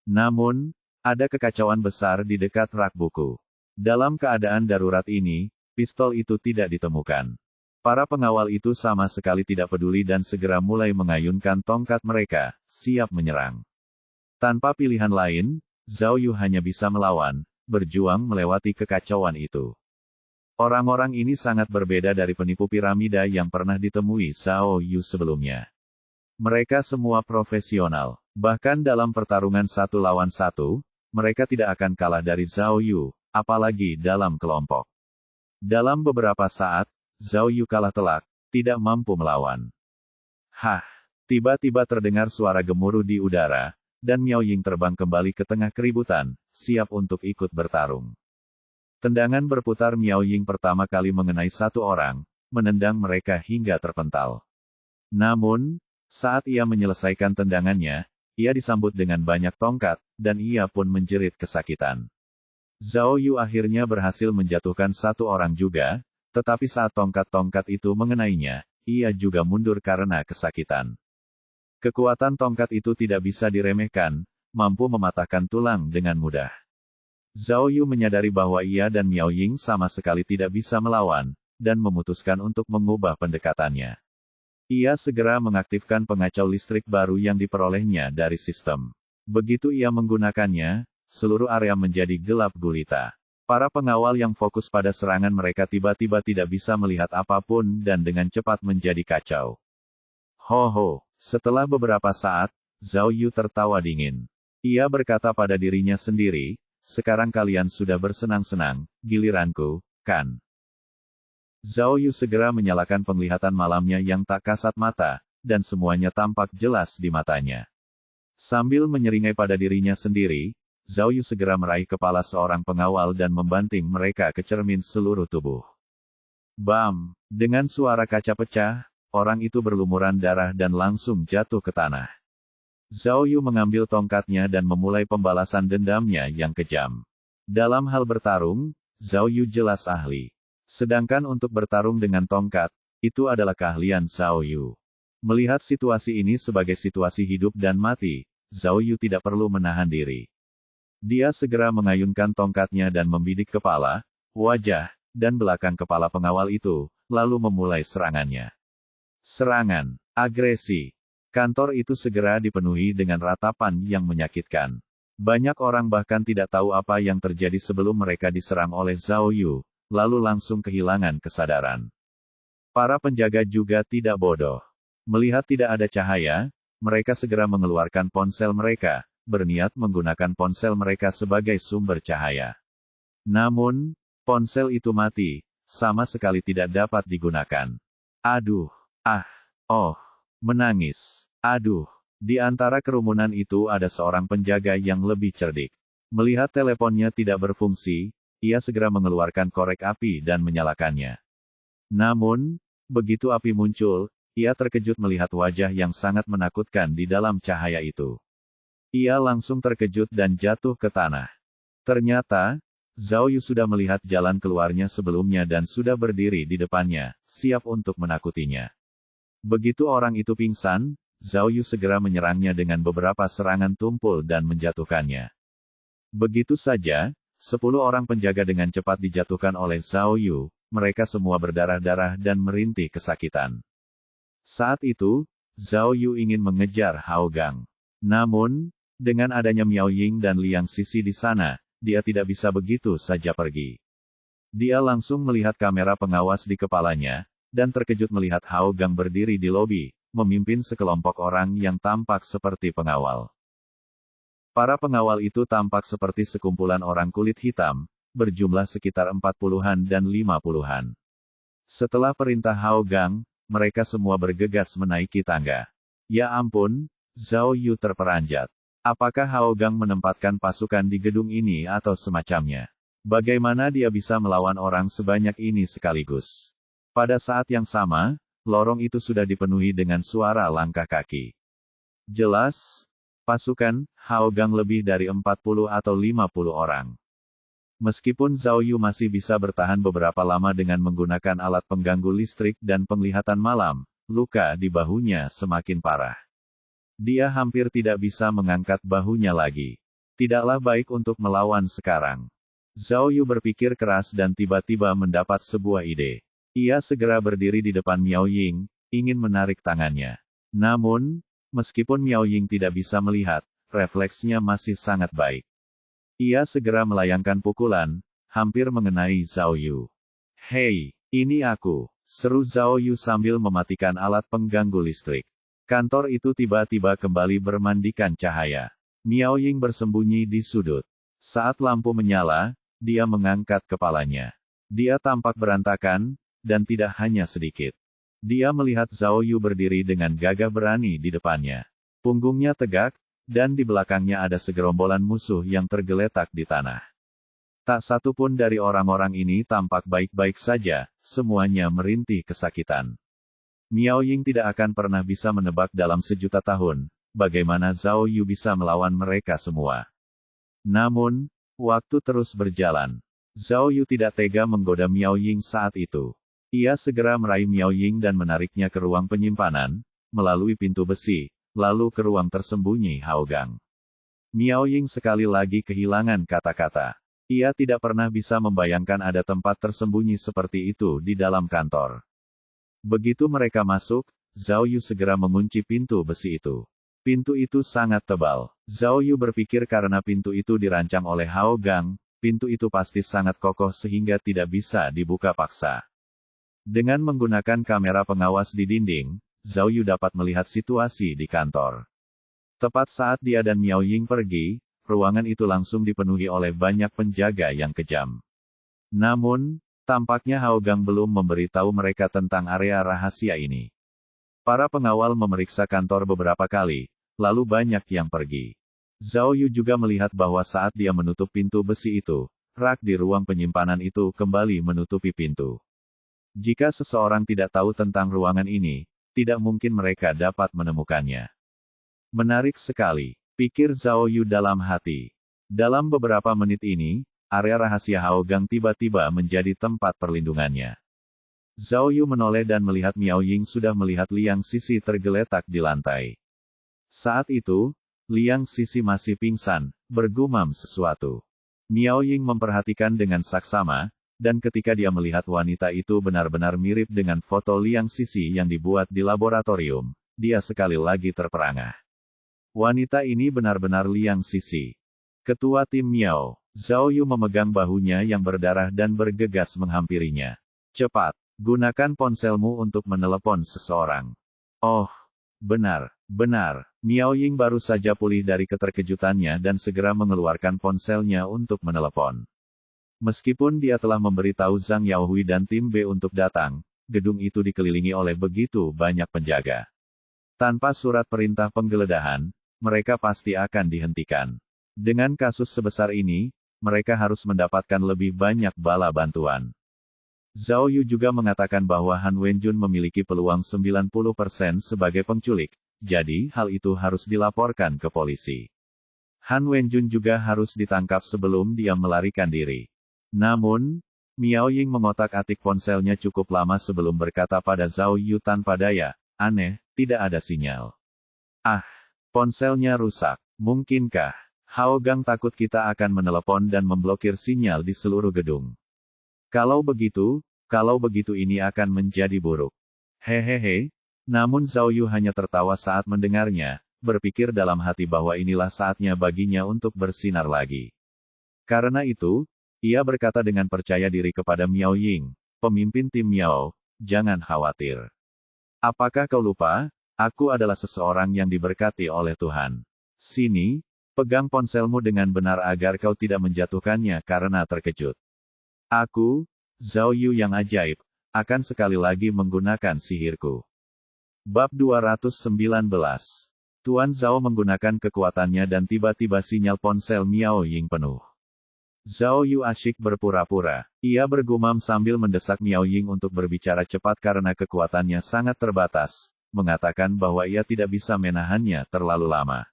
Namun, ada kekacauan besar di dekat rak buku. Dalam keadaan darurat ini, pistol itu tidak ditemukan. Para pengawal itu sama sekali tidak peduli dan segera mulai mengayunkan tongkat mereka, siap menyerang. Tanpa pilihan lain, Zhao Yu hanya bisa melawan, berjuang melewati kekacauan itu. Orang-orang ini sangat berbeda dari penipu piramida yang pernah ditemui Zhao Yu sebelumnya. Mereka semua profesional. Bahkan dalam pertarungan 1 lawan 1, mereka tidak akan kalah dari Zhao Yu, apalagi dalam kelompok. Dalam beberapa saat, Zhao Yu kalah telak, tidak mampu melawan. Hah! Tiba-tiba terdengar suara gemuruh di udara, dan Miao Ying terbang kembali ke tengah keributan, siap untuk ikut bertarung. Tendangan berputar Miao Ying pertama kali mengenai satu orang, menendang mereka hingga terpental. Namun, saat ia menyelesaikan tendangannya, ia disambut dengan banyak tongkat, dan ia pun menjerit kesakitan. Zhao Yu akhirnya berhasil menjatuhkan satu orang juga, tetapi saat tongkat-tongkat itu mengenainya, ia juga mundur karena kesakitan. Kekuatan tongkat itu tidak bisa diremehkan, mampu mematahkan tulang dengan mudah. Zhao Yu menyadari bahwa ia dan Miao Ying sama sekali tidak bisa melawan, dan memutuskan untuk mengubah pendekatannya. Ia segera mengaktifkan pengacau listrik baru yang diperolehnya dari sistem. Begitu ia menggunakannya, seluruh area menjadi gelap gulita. Para pengawal yang fokus pada serangan mereka tiba-tiba tidak bisa melihat apapun dan dengan cepat menjadi kacau. Ho! Setelah beberapa saat, Zhao Yu tertawa dingin. Ia berkata pada dirinya sendiri, sekarang kalian sudah bersenang-senang, giliranku, kan? Zhao Yu segera menyalakan penglihatan malamnya yang tak kasat mata, dan semuanya tampak jelas di matanya. Sambil menyeringai pada dirinya sendiri, Zhao Yu segera meraih kepala seorang pengawal dan membanting mereka ke cermin seluruh tubuh. Bam! Dengan suara kaca pecah, orang itu berlumuran darah dan langsung jatuh ke tanah. Zhao Yu mengambil tongkatnya dan memulai pembalasan dendamnya yang kejam. Dalam hal bertarung, Zhao Yu jelas ahli. Sedangkan untuk bertarung dengan tongkat, itu adalah keahlian Zhao Yu. Melihat situasi ini sebagai situasi hidup dan mati, Zhao Yu tidak perlu menahan diri. Dia segera mengayunkan tongkatnya dan membidik kepala, wajah, dan belakang kepala pengawal itu, lalu memulai serangannya. Serangan, agresi. Kantor itu segera dipenuhi dengan ratapan yang menyakitkan. Banyak orang bahkan tidak tahu apa yang terjadi sebelum mereka diserang oleh Zhao Yu, lalu langsung kehilangan kesadaran. Para penjaga juga tidak bodoh. Melihat tidak ada cahaya, mereka segera mengeluarkan ponsel mereka, berniat menggunakan ponsel mereka sebagai sumber cahaya. Namun, ponsel itu mati, sama sekali tidak dapat digunakan. Aduh, menangis. Aduh, di antara kerumunan itu ada seorang penjaga yang lebih cerdik. Melihat teleponnya tidak berfungsi, ia segera mengeluarkan korek api dan menyalakannya. Namun, begitu api muncul, ia terkejut melihat wajah yang sangat menakutkan di dalam cahaya itu. Ia langsung terkejut dan jatuh ke tanah. Ternyata, Zhao Yu sudah melihat jalan keluarnya sebelumnya dan sudah berdiri di depannya, siap untuk menakutinya. Begitu orang itu pingsan, Zhao Yu segera menyerangnya dengan beberapa serangan tumpul dan menjatuhkannya. Begitu saja, 10 orang penjaga dengan cepat dijatuhkan oleh Zhao Yu, mereka semua berdarah-darah dan merintih kesakitan. Saat itu, Zhao Yu ingin mengejar Hao Gang. Namun, dengan adanya Miao Ying dan Liang Sisi di sana, dia tidak bisa begitu saja pergi. Dia langsung melihat kamera pengawas di kepalanya, dan terkejut melihat Hao Gang berdiri di lobi, memimpin sekelompok orang yang tampak seperti pengawal. Para pengawal itu tampak seperti sekumpulan orang kulit hitam, berjumlah sekitar 40-an dan 50-an. Setelah perintah Hao Gang, mereka semua bergegas menaiki tangga. Ya ampun, Zhao Yu terperanjat. Apakah Hao Gang menempatkan pasukan di gedung ini atau semacamnya? Bagaimana dia bisa melawan orang sebanyak ini sekaligus? Pada saat yang sama, lorong itu sudah dipenuhi dengan suara langkah kaki. Jelas, pasukan Hao Gang lebih dari 40 atau 50 orang. Meskipun Zhao Yu masih bisa bertahan beberapa lama dengan menggunakan alat pengganggu listrik dan penglihatan malam, luka di bahunya semakin parah. Dia hampir tidak bisa mengangkat bahunya lagi. Tidaklah baik untuk melawan sekarang. Zhao Yu berpikir keras dan tiba-tiba mendapat sebuah ide. Ia segera berdiri di depan Miao Ying, ingin menarik tangannya. Namun, meskipun Miao Ying tidak bisa melihat, refleksnya masih sangat baik. Ia segera melayangkan pukulan, hampir mengenai Zhao Yu. "Hei, ini aku!" seru Zhao Yu sambil mematikan alat pengganggu listrik. Kantor itu tiba-tiba kembali bermandikan cahaya. Miao Ying bersembunyi di sudut. Saat lampu menyala, dia mengangkat kepalanya. Dia tampak berantakan, dan tidak hanya sedikit. Dia melihat Zhao Yu berdiri dengan gagah berani di depannya. Punggungnya tegak, dan di belakangnya ada segerombolan musuh yang tergeletak di tanah. Tak satu pun dari orang-orang ini tampak baik-baik saja, semuanya merintih kesakitan. Miao Ying tidak akan pernah bisa menebak dalam sejuta tahun, bagaimana Zhao Yu bisa melawan mereka semua. Namun, waktu terus berjalan. Zhao Yu tidak tega menggoda Miao Ying saat itu. Ia segera meraih Miao Ying dan menariknya ke ruang penyimpanan, melalui pintu besi, lalu ke ruang tersembunyi Haogang. Miao Ying sekali lagi kehilangan kata-kata. Ia tidak pernah bisa membayangkan ada tempat tersembunyi seperti itu di dalam kantor. Begitu mereka masuk, Zhao Yu segera mengunci pintu besi itu. Pintu itu sangat tebal. Zhao Yu berpikir karena pintu itu dirancang oleh Haogang, pintu itu pasti sangat kokoh sehingga tidak bisa dibuka paksa. Dengan menggunakan kamera pengawas di dinding, Zhao Yu dapat melihat situasi di kantor. Tepat saat dia dan Miao Ying pergi, ruangan itu langsung dipenuhi oleh banyak penjaga yang kejam. Namun, tampaknya Haogang belum memberitahu mereka tentang area rahasia ini. Para pengawal memeriksa kantor beberapa kali, lalu banyak yang pergi. Zhao Yu juga melihat bahwa saat dia menutup pintu besi itu, rak di ruang penyimpanan itu kembali menutupi pintu. Jika seseorang tidak tahu tentang ruangan ini, tidak mungkin mereka dapat menemukannya. Menarik sekali, pikir Zhao Yu dalam hati. Dalam beberapa menit ini, area rahasia Haogang tiba-tiba menjadi tempat perlindungannya. Zhao Yu menoleh dan melihat Miao Ying sudah melihat Liang Sisi tergeletak di lantai. Saat itu, Liang Sisi masih pingsan, bergumam sesuatu. Miao Ying memperhatikan dengan saksama, dan ketika dia melihat wanita itu benar-benar mirip dengan foto Liang Sisi yang dibuat di laboratorium, dia sekali lagi terperangah. Wanita ini benar-benar Liang Sisi. Ketua tim Miao, Zhao Yu memegang bahunya yang berdarah dan bergegas menghampirinya. Cepat, gunakan ponselmu untuk menelepon seseorang. Oh, benar. Miao Ying baru saja pulih dari keterkejutannya dan segera mengeluarkan ponselnya untuk menelepon. Meskipun dia telah memberitahu Zhang Yaohui dan tim B untuk datang, gedung itu dikelilingi oleh begitu banyak penjaga. Tanpa surat perintah penggeledahan, mereka pasti akan dihentikan. Dengan kasus sebesar ini, mereka harus mendapatkan lebih banyak bala bantuan. Zhao Yu juga mengatakan bahwa Han Wenjun memiliki peluang 90% sebagai penculik, jadi hal itu harus dilaporkan ke polisi. Han Wenjun juga harus ditangkap sebelum dia melarikan diri. Namun, Miao Ying mengotak-atik ponselnya cukup lama sebelum berkata pada Zhao Yu tanpa daya, aneh, tidak ada sinyal. Ah, ponselnya rusak. Mungkinkah Haogang takut kita akan menelepon dan memblokir sinyal di seluruh gedung? Kalau begitu ini akan menjadi buruk. Hehehe. Namun Zhao Yu hanya tertawa saat mendengarnya, berpikir dalam hati bahwa inilah saatnya baginya untuk bersinar lagi. Karena itu, ia berkata dengan percaya diri kepada Miao Ying, pemimpin tim Miao, jangan khawatir. Apakah kau lupa, aku adalah seseorang yang diberkati oleh Tuhan. Sini, pegang ponselmu dengan benar agar kau tidak menjatuhkannya karena terkejut. Aku, Zhao Yu yang ajaib, akan sekali lagi menggunakan sihirku. Bab 219. Tuan Zhao menggunakan kekuatannya dan tiba-tiba sinyal ponsel Miao Ying penuh. Zhao Yu asyik berpura-pura. Ia bergumam sambil mendesak Miao Ying untuk berbicara cepat karena kekuatannya sangat terbatas, mengatakan bahwa ia tidak bisa menahannya terlalu lama.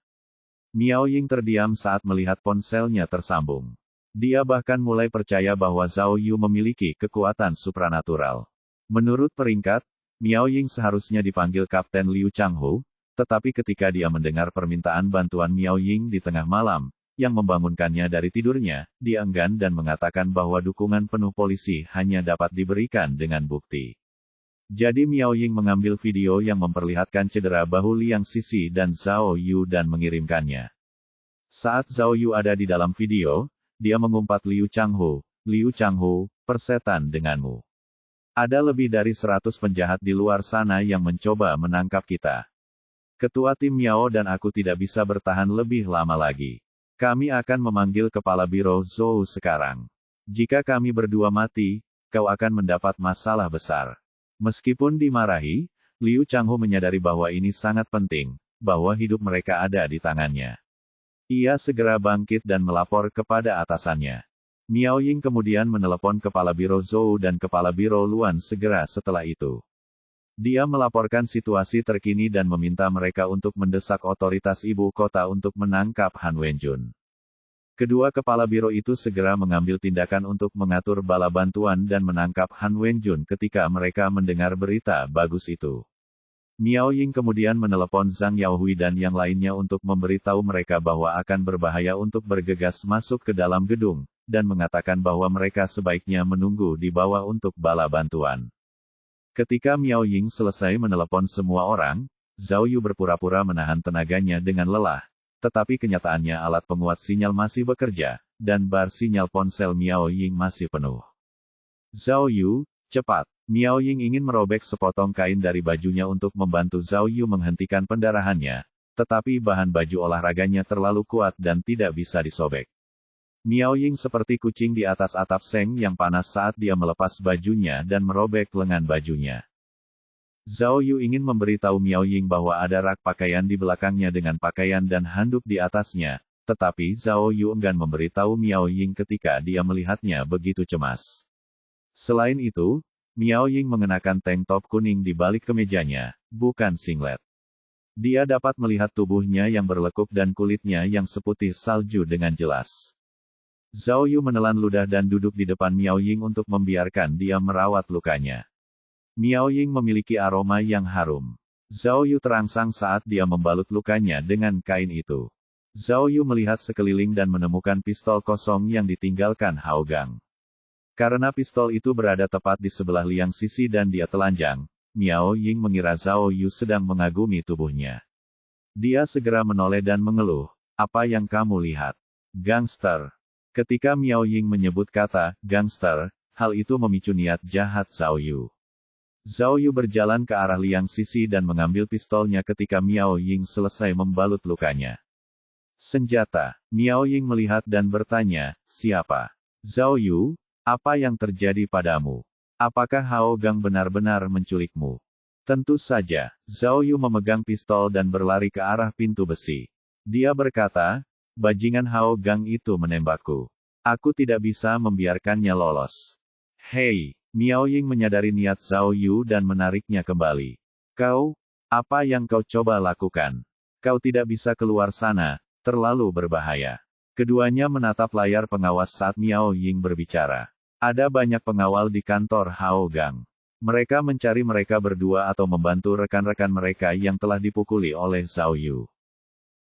Miao Ying terdiam saat melihat ponselnya tersambung. Dia bahkan mulai percaya bahwa Zhao Yu memiliki kekuatan supranatural. Menurut peringkat, Miao Ying seharusnya dipanggil Kapten Liu Changhu, tetapi ketika dia mendengar permintaan bantuan Miao Ying di tengah malam, yang membangunkannya dari tidurnya, dia enggan dan mengatakan bahwa dukungan penuh polisi hanya dapat diberikan dengan bukti. Jadi Miao Ying mengambil video yang memperlihatkan cedera bahu Liang Sisi dan Zhao Yu dan mengirimkannya. Saat Zhao Yu ada di dalam video, dia mengumpat Liu Changhu, persetan denganmu. Ada lebih dari 100 penjahat di luar sana yang mencoba menangkap kita. Ketua tim Miao dan aku tidak bisa bertahan lebih lama lagi. Kami akan memanggil kepala biro Zhou sekarang. Jika kami berdua mati, kau akan mendapat masalah besar. Meskipun dimarahi, Liu Changhu menyadari bahwa ini sangat penting, bahwa hidup mereka ada di tangannya. Ia segera bangkit dan melapor kepada atasannya. Miao Ying kemudian menelepon kepala biro Zhou dan kepala biro Luan segera setelah itu. Dia melaporkan situasi terkini dan meminta mereka untuk mendesak otoritas ibu kota untuk menangkap Han Wenjun. Kedua kepala biro itu segera mengambil tindakan untuk mengatur bala bantuan dan menangkap Han Wenjun ketika mereka mendengar berita bagus itu. Miao Ying kemudian menelepon Zhang Yaohui dan yang lainnya untuk memberitahu mereka bahwa akan berbahaya untuk bergegas masuk ke dalam gedung, dan mengatakan bahwa mereka sebaiknya menunggu di bawah untuk bala bantuan. Ketika Miao Ying selesai menelepon semua orang, Zhao Yu berpura-pura menahan tenaganya dengan lelah, tetapi kenyataannya alat penguat sinyal masih bekerja, dan bar sinyal ponsel Miao Ying masih penuh. Zhao Yu, cepat! Miao Ying ingin merobek sepotong kain dari bajunya untuk membantu Zhao Yu menghentikan pendarahannya, tetapi bahan baju olahraganya terlalu kuat dan tidak bisa disobek. Miao Ying seperti kucing di atas atap seng yang panas saat dia melepas bajunya dan merobek lengan bajunya. Zhao Yu ingin memberitahu Miao Ying bahwa ada rak pakaian di belakangnya dengan pakaian dan handuk di atasnya, tetapi Zhao Yu enggan memberitahu Miao Ying ketika dia melihatnya begitu cemas. Selain itu, Miao Ying mengenakan tank top kuning di balik kemejanya, bukan singlet. Dia dapat melihat tubuhnya yang berlekuk dan kulitnya yang seputih salju dengan jelas. Zhao Yu menelan ludah dan duduk di depan Miao Ying untuk membiarkan dia merawat lukanya. Miao Ying memiliki aroma yang harum. Zhao Yu terangsang saat dia membalut lukanya dengan kain itu. Zhao Yu melihat sekeliling dan menemukan pistol kosong yang ditinggalkan Hao Gang. Karena pistol itu berada tepat di sebelah Liang Sisi dan dia telanjang, Miao Ying mengira Zhao Yu sedang mengagumi tubuhnya. Dia segera menoleh dan mengeluh, "Apa yang kamu lihat? Gangster." Ketika Miao Ying menyebut kata gangster, hal itu memicu niat jahat Zhao Yu. Zhao Yu berjalan ke arah Liang Sisi dan mengambil pistolnya ketika Miao Ying selesai membalut lukanya. Senjata. Miao Ying melihat dan bertanya, "Siapa?" "Zhao Yu, apa yang terjadi padamu? Apakah Hao Gang benar-benar menculikmu?" Tentu saja, Zhao Yu memegang pistol dan berlari ke arah pintu besi. Dia berkata, "Bajingan Hao Gang itu menembakku. Aku tidak bisa membiarkannya lolos." "Hei!" Miao Ying menyadari niat Zhao Yu dan menariknya kembali. "Kau, apa yang kau coba lakukan? Kau tidak bisa keluar sana, terlalu berbahaya." Keduanya menatap layar pengawas saat Miao Ying berbicara. Ada banyak pengawal di kantor Hao Gang. Mereka mencari mereka berdua atau membantu rekan-rekan mereka yang telah dipukuli oleh Zhao Yu.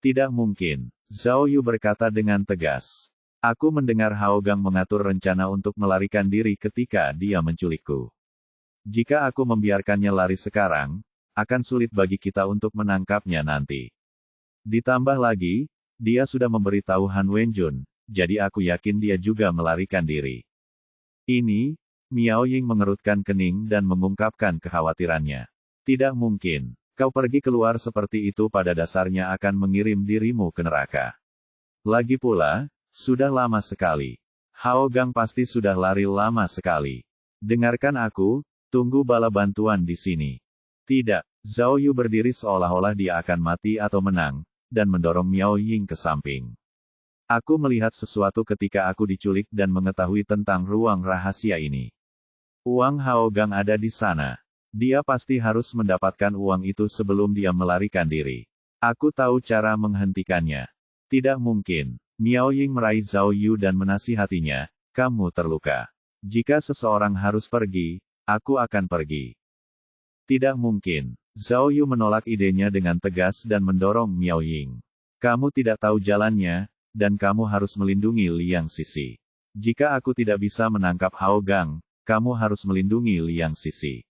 "Tidak mungkin." Zhao Yu berkata dengan tegas. "Aku mendengar Hao Gang mengatur rencana untuk melarikan diri ketika dia menculikku. Jika aku membiarkannya lari sekarang, akan sulit bagi kita untuk menangkapnya nanti. Ditambah lagi, dia sudah memberitahu Han Wenjun, jadi aku yakin dia juga melarikan diri." "Ini," Miao Ying mengerutkan kening dan mengungkapkan kekhawatirannya. "Tidak mungkin. Kau pergi keluar seperti itu pada dasarnya akan mengirim dirimu ke neraka. Lagi pula, sudah lama sekali. Hao Gang pasti sudah lari lama sekali. Dengarkan aku, tunggu bala bantuan di sini." "Tidak." Zhao Yu berdiri seolah-olah dia akan mati atau menang, dan mendorong Miao Ying ke samping. "Aku melihat sesuatu ketika aku diculik dan mengetahui tentang ruang rahasia ini. Uang Hao Gang ada di sana. Dia pasti harus mendapatkan uang itu sebelum dia melarikan diri. Aku tahu cara menghentikannya." "Tidak mungkin." Miao Ying meraih Zhao Yu dan menasihatinya, "Kamu terluka. Jika seseorang harus pergi, aku akan pergi." "Tidak mungkin." Zhao Yu menolak idenya dengan tegas dan mendorong Miao Ying. "Kamu tidak tahu jalannya, dan kamu harus melindungi Liang Sisi. Jika aku tidak bisa menangkap Hao Gang, kamu harus melindungi Liang Sisi.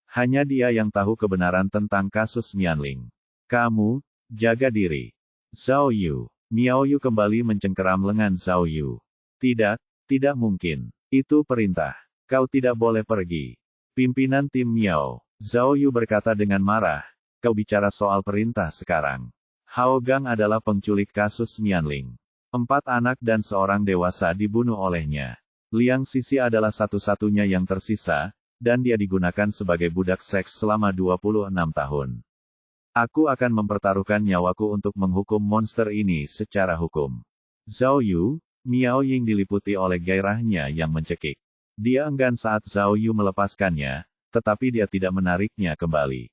Hanya dia yang tahu kebenaran tentang kasus Mianling. Kamu, jaga diri." "Zhao Yu." Miao Yu kembali mencengkeram lengan Zhao Yu. "Tidak, tidak mungkin. Itu perintah. Kau tidak boleh pergi." "Pimpinan tim Miao." Zhao Yu berkata dengan marah, kau bicara soal perintah sekarang. Hao Gang adalah penculik kasus Mianling. 4 anak dan seorang dewasa dibunuh olehnya. Liang Sisi adalah satu-satunya yang tersisa, dan dia digunakan sebagai budak seks selama 26 tahun. Aku akan mempertaruhkan nyawaku untuk menghukum monster ini secara hukum. Zhao Yu, Miao Ying diliputi oleh gairahnya yang mencekik. Dia enggan saat Zhao Yu melepaskannya, tetapi dia tidak menariknya kembali.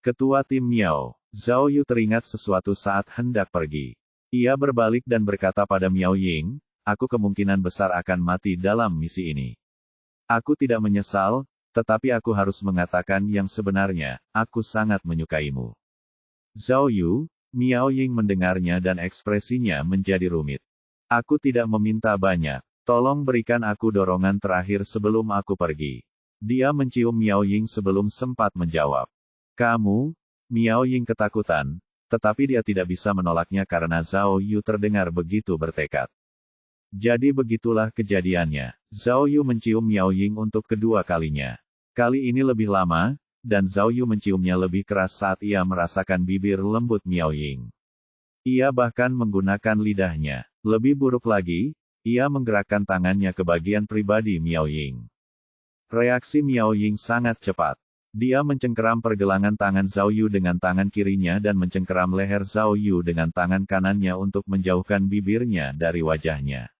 Ketua tim Miao, Zhao Yu teringat sesuatu saat hendak pergi. Ia berbalik dan berkata pada Miao Ying, aku kemungkinan besar akan mati dalam misi ini. Aku tidak menyesal, tetapi aku harus mengatakan yang sebenarnya, aku sangat menyukaimu. Zhao Yu, Miao Ying mendengarnya dan ekspresinya menjadi rumit. Aku tidak meminta banyak, tolong berikan aku dorongan terakhir sebelum aku pergi. Dia mencium Miao Ying sebelum sempat menjawab. Kamu, Miao Ying ketakutan, tetapi dia tidak bisa menolaknya karena Zhao Yu terdengar begitu bertekad. Jadi begitulah kejadiannya. Zhao Yu mencium Miao Ying untuk kedua kalinya. Kali ini lebih lama, dan Zhao Yu menciumnya lebih keras saat ia merasakan bibir lembut Miao Ying. Ia bahkan menggunakan lidahnya. Lebih buruk lagi, ia menggerakkan tangannya ke bagian pribadi Miao Ying. Reaksi Miao Ying sangat cepat. Dia mencengkeram pergelangan tangan Zhao Yu dengan tangan kirinya dan mencengkeram leher Zhao Yu dengan tangan kanannya untuk menjauhkan bibirnya dari wajahnya.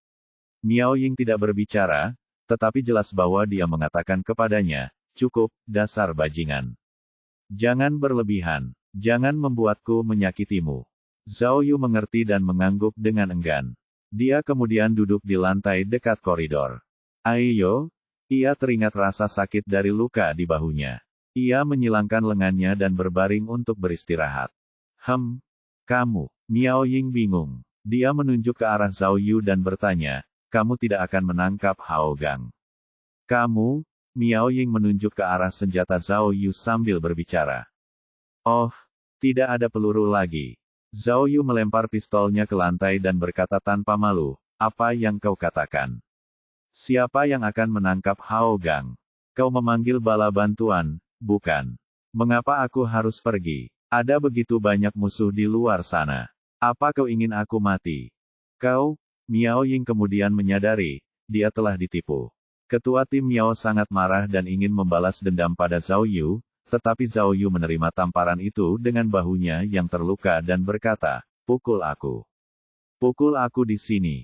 Miao Ying tidak berbicara, tetapi jelas bahwa dia mengatakan kepadanya, cukup, dasar bajingan. Jangan berlebihan. Jangan membuatku menyakitimu. Zhao Yu mengerti dan mengangguk dengan enggan. Dia kemudian duduk di lantai dekat koridor. Ayo, ia teringat rasa sakit dari luka di bahunya. Ia menyilangkan lengannya dan berbaring untuk beristirahat. Kamu. Miao Ying bingung. Dia menunjuk ke arah Zhao Yu dan bertanya, kamu tidak akan menangkap Hao Gang. Kamu, Miao Ying menunjuk ke arah senjata Zhao Yu sambil berbicara. Oh, tidak ada peluru lagi. Zhao Yu melempar pistolnya ke lantai dan berkata tanpa malu, apa yang kau katakan? Siapa yang akan menangkap Hao Gang? Kau memanggil bala bantuan, bukan? Mengapa aku harus pergi? Ada begitu banyak musuh di luar sana. Apa kau ingin aku mati? Kau, Miao Ying kemudian menyadari, dia telah ditipu. Ketua tim Miao sangat marah dan ingin membalas dendam pada Zhao Yu, tetapi Zhao Yu menerima tamparan itu dengan bahunya yang terluka dan berkata, pukul aku. Pukul aku di sini.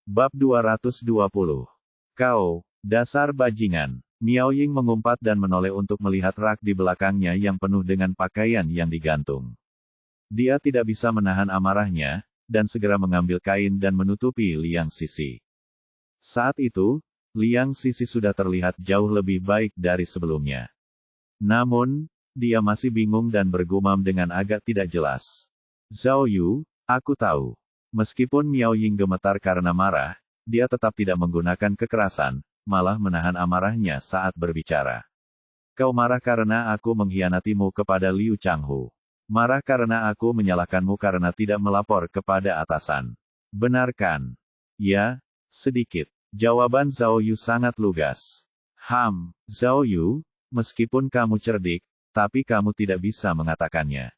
Bab 220. Kau, dasar bajingan. Miao Ying mengumpat dan menoleh untuk melihat rak di belakangnya yang penuh dengan pakaian yang digantung. Dia tidak bisa menahan amarahnya, dan segera mengambil kain dan menutupi Liang Sisi. Saat itu, Liang Sisi sudah terlihat jauh lebih baik dari sebelumnya. Namun, dia masih bingung dan bergumam dengan agak tidak jelas. Zhao Yu, aku tahu. Meskipun Miao Ying gemetar karena marah, dia tetap tidak menggunakan kekerasan, malah menahan amarahnya saat berbicara. Kau marah karena aku mengkhianatimu kepada Liu Changhu. Marah karena aku menyalahkanmu karena tidak melapor kepada atasan. Benarkan? Ya, sedikit. Jawaban Zhao Yu sangat lugas. Zhao Yu, meskipun kamu cerdik, tapi kamu tidak bisa mengatakannya.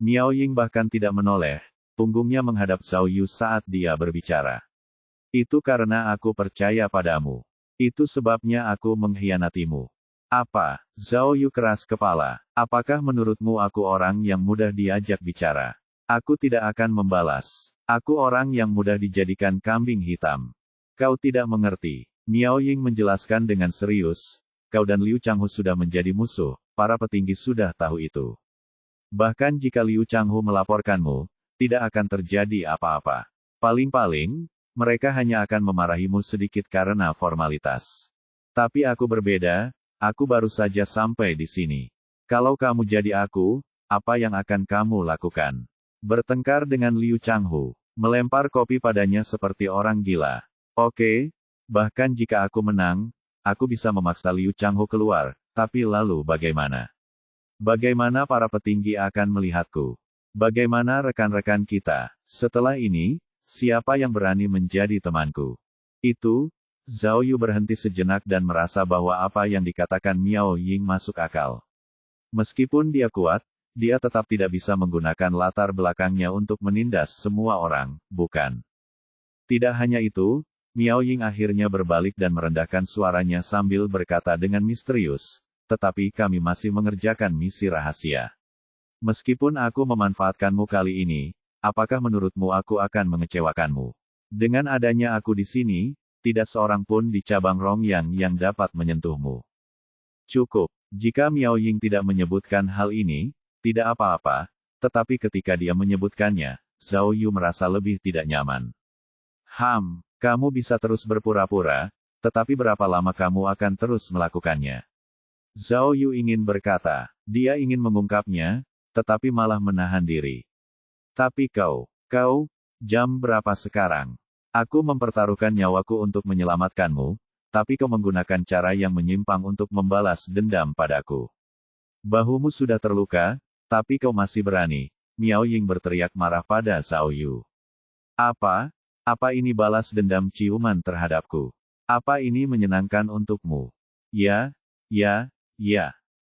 Miao Ying bahkan tidak menoleh, punggungnya menghadap Zhao Yu saat dia berbicara. Itu karena aku percaya padamu. Itu sebabnya aku mengkhianatimu. Apa? Zhao Yu keras kepala. Apakah menurutmu aku orang yang mudah diajak bicara? Aku tidak akan membalas. Aku orang yang mudah dijadikan kambing hitam. Kau tidak mengerti. Miao Ying menjelaskan dengan serius, kau dan Liu Changhu sudah menjadi musuh, para petinggi sudah tahu itu. Bahkan jika Liu Changhu melaporkanmu, tidak akan terjadi apa-apa. Paling-paling, mereka hanya akan memarahimu sedikit karena formalitas. Tapi aku berbeda, aku baru saja sampai di sini. Kalau kamu jadi aku, apa yang akan kamu lakukan? Bertengkar dengan Liu Changhu, melempar kopi padanya seperti orang gila. Oke, bahkan jika aku menang, aku bisa memaksa Liu Changhu keluar, tapi lalu bagaimana? Bagaimana para petinggi akan melihatku? Bagaimana rekan-rekan kita? Setelah ini, siapa yang berani menjadi temanku? Itu, Zhao Yu berhenti sejenak dan merasa bahwa apa yang dikatakan Miao Ying masuk akal. Meskipun dia kuat, dia tetap tidak bisa menggunakan latar belakangnya untuk menindas semua orang, bukan? Tidak hanya itu, Miao Ying akhirnya berbalik dan merendahkan suaranya sambil berkata dengan misterius, tetapi kami masih mengerjakan misi rahasia. Meskipun aku memanfaatkanmu kali ini, apakah menurutmu aku akan mengecewakanmu? Dengan adanya aku di sini, tidak seorang pun di cabang Rongyang yang dapat menyentuhmu. Cukup. Jika Miao Ying tidak menyebutkan hal ini, tidak apa-apa, tetapi ketika dia menyebutkannya, Zhao Yu merasa lebih tidak nyaman. Kamu bisa terus berpura-pura, tetapi berapa lama kamu akan terus melakukannya? Zhao Yu ingin berkata, dia ingin mengungkapnya, tetapi malah menahan diri. Tapi kau, jam berapa sekarang? Aku mempertaruhkan nyawaku untuk menyelamatkanmu, tapi kau menggunakan cara yang menyimpang untuk membalas dendam padaku. Bahumu sudah terluka, tapi kau masih berani. Miao Ying berteriak marah pada Zhao Yu. Apa ini balas dendam ciuman terhadapku? Apa ini menyenangkan untukmu? Ya,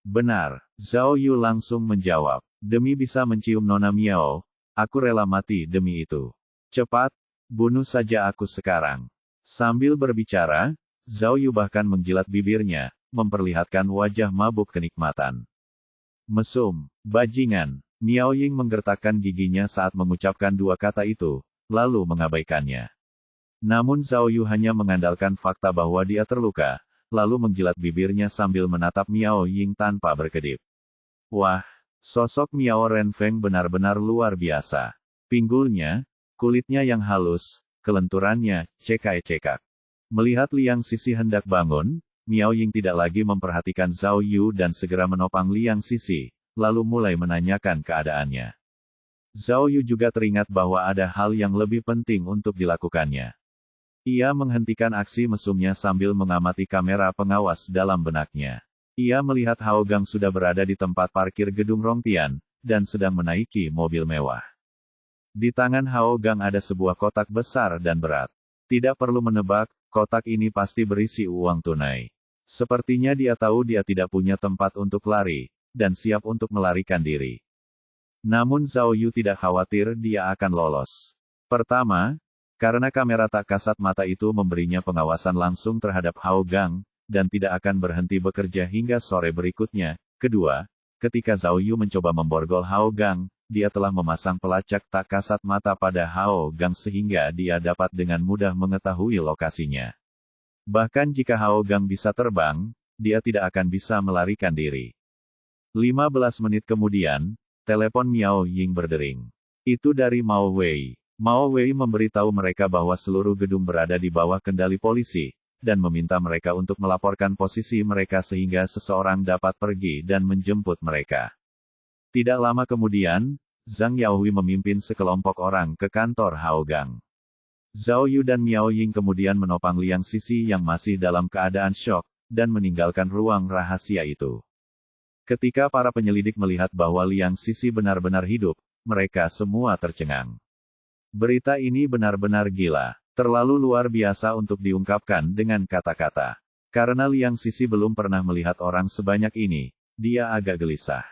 benar. Zhao Yu langsung menjawab. Demi bisa mencium Nona Miao, aku rela mati demi itu. Cepat, bunuh saja aku sekarang. Sambil berbicara, Zhao Yu bahkan menjilat bibirnya, memperlihatkan wajah mabuk kenikmatan. Mesum, bajingan. Miao Ying menggertakkan giginya saat mengucapkan dua kata itu, lalu mengabaikannya. Namun Zhao Yu hanya mengandalkan fakta bahwa dia terluka, lalu menjilat bibirnya sambil menatap Miao Ying tanpa berkedip. Wah, sosok Miao Renfeng benar-benar luar biasa. Pinggulnya, kulitnya yang halus, kelenturannya, cekak-cekak. Melihat Liang Sisi hendak bangun, Miao Ying tidak lagi memperhatikan Zhao Yu dan segera menopang Liang Sisi, lalu mulai menanyakan keadaannya. Zhao Yu juga teringat bahwa ada hal yang lebih penting untuk dilakukannya. Ia menghentikan aksi mesumnya sambil mengamati kamera pengawas dalam benaknya. Ia melihat Hao Gang sudah berada di tempat parkir gedung Rongtian, dan sedang menaiki mobil mewah. Di tangan Hao Gang ada sebuah kotak besar dan berat. Tidak perlu menebak, kotak ini pasti berisi uang tunai. Sepertinya dia tahu dia tidak punya tempat untuk lari, dan siap untuk melarikan diri. Namun Zhao Yu tidak khawatir dia akan lolos. Pertama, karena kamera tak kasat mata itu memberinya pengawasan langsung terhadap Hao Gang, dan tidak akan berhenti bekerja hingga sore berikutnya. Kedua, ketika Zhao Yu mencoba memborgol Hao Gang, dia telah memasang pelacak tak kasat mata pada Hao Gang sehingga dia dapat dengan mudah mengetahui lokasinya. Bahkan jika Hao Gang bisa terbang, dia tidak akan bisa melarikan diri. 15 menit kemudian, telepon Miao Ying berdering. Itu dari Mao Wei. Mao Wei memberitahu mereka bahwa seluruh gedung berada di bawah kendali polisi, dan meminta mereka untuk melaporkan posisi mereka sehingga seseorang dapat pergi dan menjemput mereka. Tidak lama kemudian, Zhang Yaohui memimpin sekelompok orang ke kantor Hao Gang. Zhao Yu dan Miao Ying kemudian menopang Liang Sisi yang masih dalam keadaan syok, dan meninggalkan ruang rahasia itu. Ketika para penyelidik melihat bahwa Liang Sisi benar-benar hidup, mereka semua tercengang. Berita ini benar-benar gila, terlalu luar biasa untuk diungkapkan dengan kata-kata. Karena Liang Sisi belum pernah melihat orang sebanyak ini, dia agak gelisah.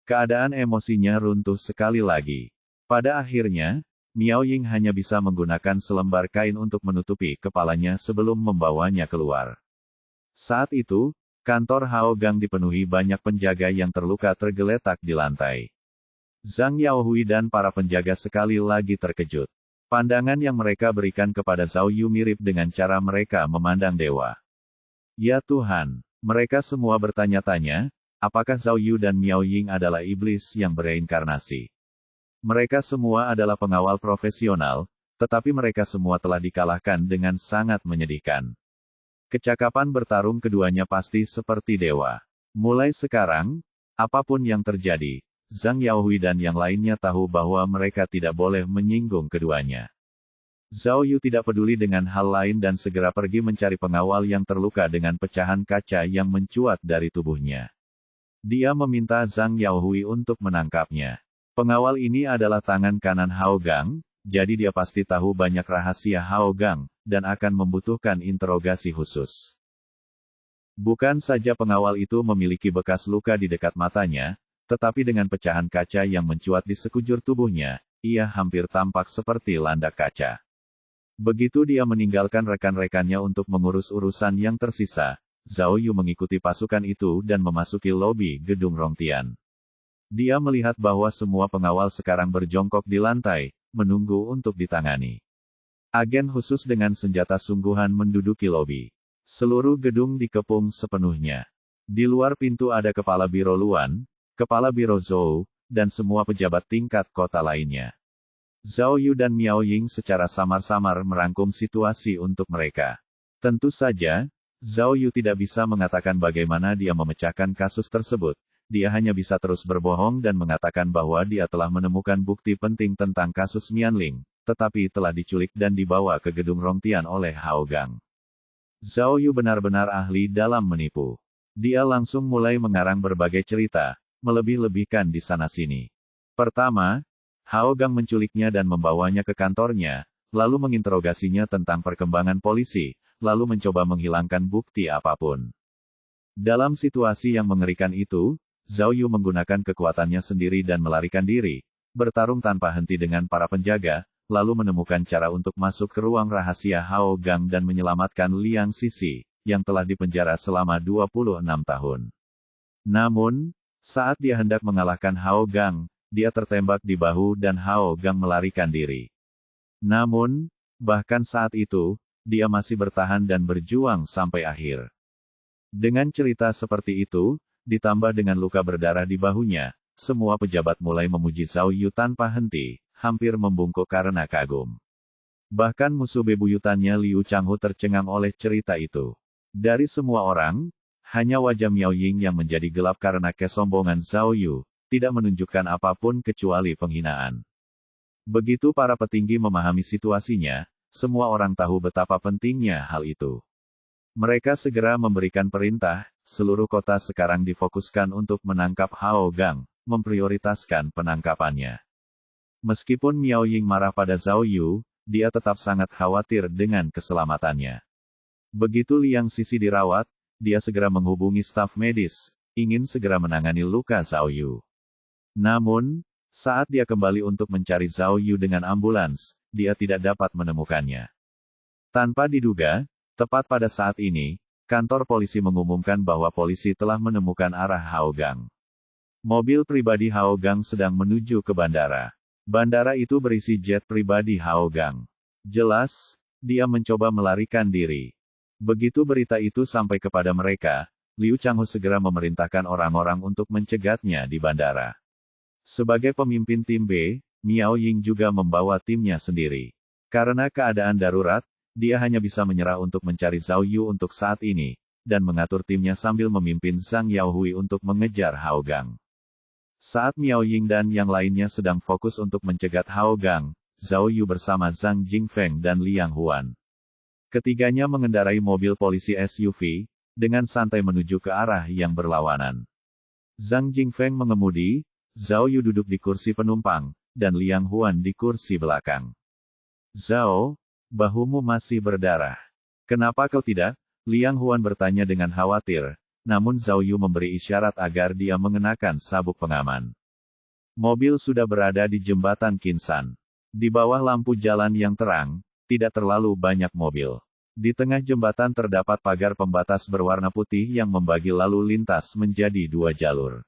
Keadaan emosinya runtuh sekali lagi. Pada akhirnya, Miao Ying hanya bisa menggunakan selembar kain untuk menutupi kepalanya sebelum membawanya keluar. Saat itu, kantor Hao Gang dipenuhi banyak penjaga yang terluka tergeletak di lantai. Zhang Yaohui dan para penjaga sekali lagi terkejut. Pandangan yang mereka berikan kepada Zhao Yu mirip dengan cara mereka memandang dewa. Ya Tuhan, mereka semua bertanya-tanya, apakah Zhao Yu dan Miao Ying adalah iblis yang bereinkarnasi? Mereka semua adalah pengawal profesional, tetapi mereka semua telah dikalahkan dengan sangat menyedihkan. Kecakapan bertarung keduanya pasti seperti dewa. Mulai sekarang, apapun yang terjadi, Zhang Yaohui dan yang lainnya tahu bahwa mereka tidak boleh menyinggung keduanya. Zhao Yu tidak peduli dengan hal lain dan segera pergi mencari pengawal yang terluka dengan pecahan kaca yang mencuat dari tubuhnya. Dia meminta Zhang Yaohui untuk menangkapnya. Pengawal ini adalah tangan kanan Hao Gang, jadi dia pasti tahu banyak rahasia Hao Gang, dan akan membutuhkan interogasi khusus. Bukan saja pengawal itu memiliki bekas luka di dekat matanya, tetapi dengan pecahan kaca yang mencuat di sekujur tubuhnya, ia hampir tampak seperti landak kaca. Begitu dia meninggalkan rekan-rekannya untuk mengurus urusan yang tersisa, Zhao Yu mengikuti pasukan itu dan memasuki lobi gedung Rongtian. Dia melihat bahwa semua pengawal sekarang berjongkok di lantai, menunggu untuk ditangani. Agen khusus dengan senjata sungguhan menduduki lobi. Seluruh gedung dikepung sepenuhnya. Di luar pintu ada kepala biro Luan, kepala biro Zhou, dan semua pejabat tingkat kota lainnya. Zhao Yu dan Miao Ying secara samar-samar merangkum situasi untuk mereka. Tentu saja, Zhao Yu tidak bisa mengatakan bagaimana dia memecahkan kasus tersebut. Dia hanya bisa terus berbohong dan mengatakan bahwa dia telah menemukan bukti penting tentang kasus Mianling, tetapi telah diculik dan dibawa ke gedung Rongtian oleh Hao Gang. Zhao Yu benar-benar ahli dalam menipu. Dia langsung mulai mengarang berbagai cerita, melebih-lebihkan di sana-sini. Pertama, Hao Gang menculiknya dan membawanya ke kantornya, lalu menginterogasinya tentang perkembangan polisi, lalu mencoba menghilangkan bukti apapun. Dalam situasi yang mengerikan itu, Zhao Yu menggunakan kekuatannya sendiri dan melarikan diri, bertarung tanpa henti dengan para penjaga, lalu menemukan cara untuk masuk ke ruang rahasia Hao Gang dan menyelamatkan Liang Sisi, yang telah dipenjara selama 26 tahun. Namun, saat dia hendak mengalahkan Hao Gang, dia tertembak di bahu dan Hao Gang melarikan diri. Namun, bahkan saat itu, dia masih bertahan dan berjuang sampai akhir. Dengan cerita seperti itu, ditambah dengan luka berdarah di bahunya, semua pejabat mulai memuji Zhao Yu tanpa henti, hampir membungkuk karena kagum. Bahkan musuh bebuyutannya Liu Changhu tercengang oleh cerita itu. Dari semua orang, hanya wajah Miao Ying yang menjadi gelap karena kesombongan Zhao Yu, tidak menunjukkan apapun kecuali penghinaan. Begitu para petinggi memahami situasinya, semua orang tahu betapa pentingnya hal itu. Mereka segera memberikan perintah, seluruh kota sekarang difokuskan untuk menangkap Hao Gang, memprioritaskan penangkapannya. Meskipun Miao Ying marah pada Zhao Yu, dia tetap sangat khawatir dengan keselamatannya. Begitu Liang Sisi dirawat, dia segera menghubungi staf medis, ingin segera menangani luka Zhao Yu. Namun, saat dia kembali untuk mencari Zhao Yu dengan ambulans, dia tidak dapat menemukannya. Tanpa diduga, tepat pada saat ini, kantor polisi mengumumkan bahwa polisi telah menemukan arah Hao Gang. Mobil pribadi Hao Gang sedang menuju ke bandara. Bandara itu berisi jet pribadi Hao Gang. Jelas, dia mencoba melarikan diri. Begitu berita itu sampai kepada mereka, Liu Changhu segera memerintahkan orang-orang untuk mencegatnya di bandara. Sebagai pemimpin tim B, Miao Ying juga membawa timnya sendiri. Karena keadaan darurat, dia hanya bisa menyerah untuk mencari Zhao Yu untuk saat ini, dan mengatur timnya sambil memimpin Zhang Yaohui untuk mengejar Hao Gang. Saat Miao Ying dan yang lainnya sedang fokus untuk mencegat Hao Gang, Zhao Yu bersama Zhang Jingfeng dan Liang Huan. Ketiganya mengendarai mobil polisi SUV, dengan santai menuju ke arah yang berlawanan. Zhang Jingfeng mengemudi, Zhao Yu duduk di kursi penumpang, dan Liang Huan di kursi belakang. Zhao, bahumu masih berdarah. Kenapa kau tidak? Liang Huan bertanya dengan khawatir. Namun Zhao Yu memberi isyarat agar dia mengenakan sabuk pengaman. Mobil sudah berada di jembatan Qinsan. Di bawah lampu jalan yang terang, tidak terlalu banyak mobil. Di tengah jembatan terdapat pagar pembatas berwarna putih yang membagi lalu lintas menjadi dua jalur.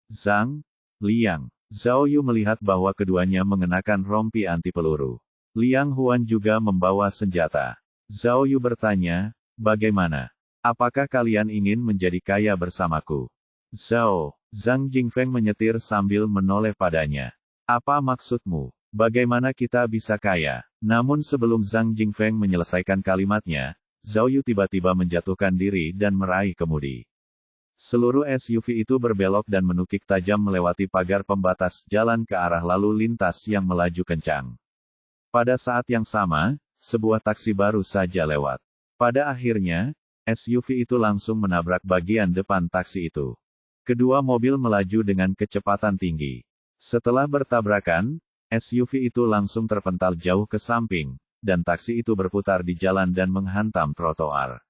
Zhang, Liang, Zhao Yu melihat bahwa keduanya mengenakan rompi anti peluru. Liang Huan juga membawa senjata. Zhao Yu bertanya, bagaimana? Apakah kalian ingin menjadi kaya bersamaku? Zhao, Zhang Jingfeng menyetir sambil menoleh padanya. Apa maksudmu? Bagaimana kita bisa kaya? Namun sebelum Zhang Jingfeng menyelesaikan kalimatnya, Zhao Yu tiba-tiba menjatuhkan diri dan meraih kemudi. Seluruh SUV itu berbelok dan menukik tajam melewati pagar pembatas jalan ke arah lalu lintas yang melaju kencang. Pada saat yang sama, sebuah taksi baru saja lewat. Pada akhirnya, SUV itu langsung menabrak bagian depan taksi itu. Kedua mobil melaju dengan kecepatan tinggi. Setelah bertabrakan, SUV itu langsung terpental jauh ke samping, dan taksi itu berputar di jalan dan menghantam trotoar.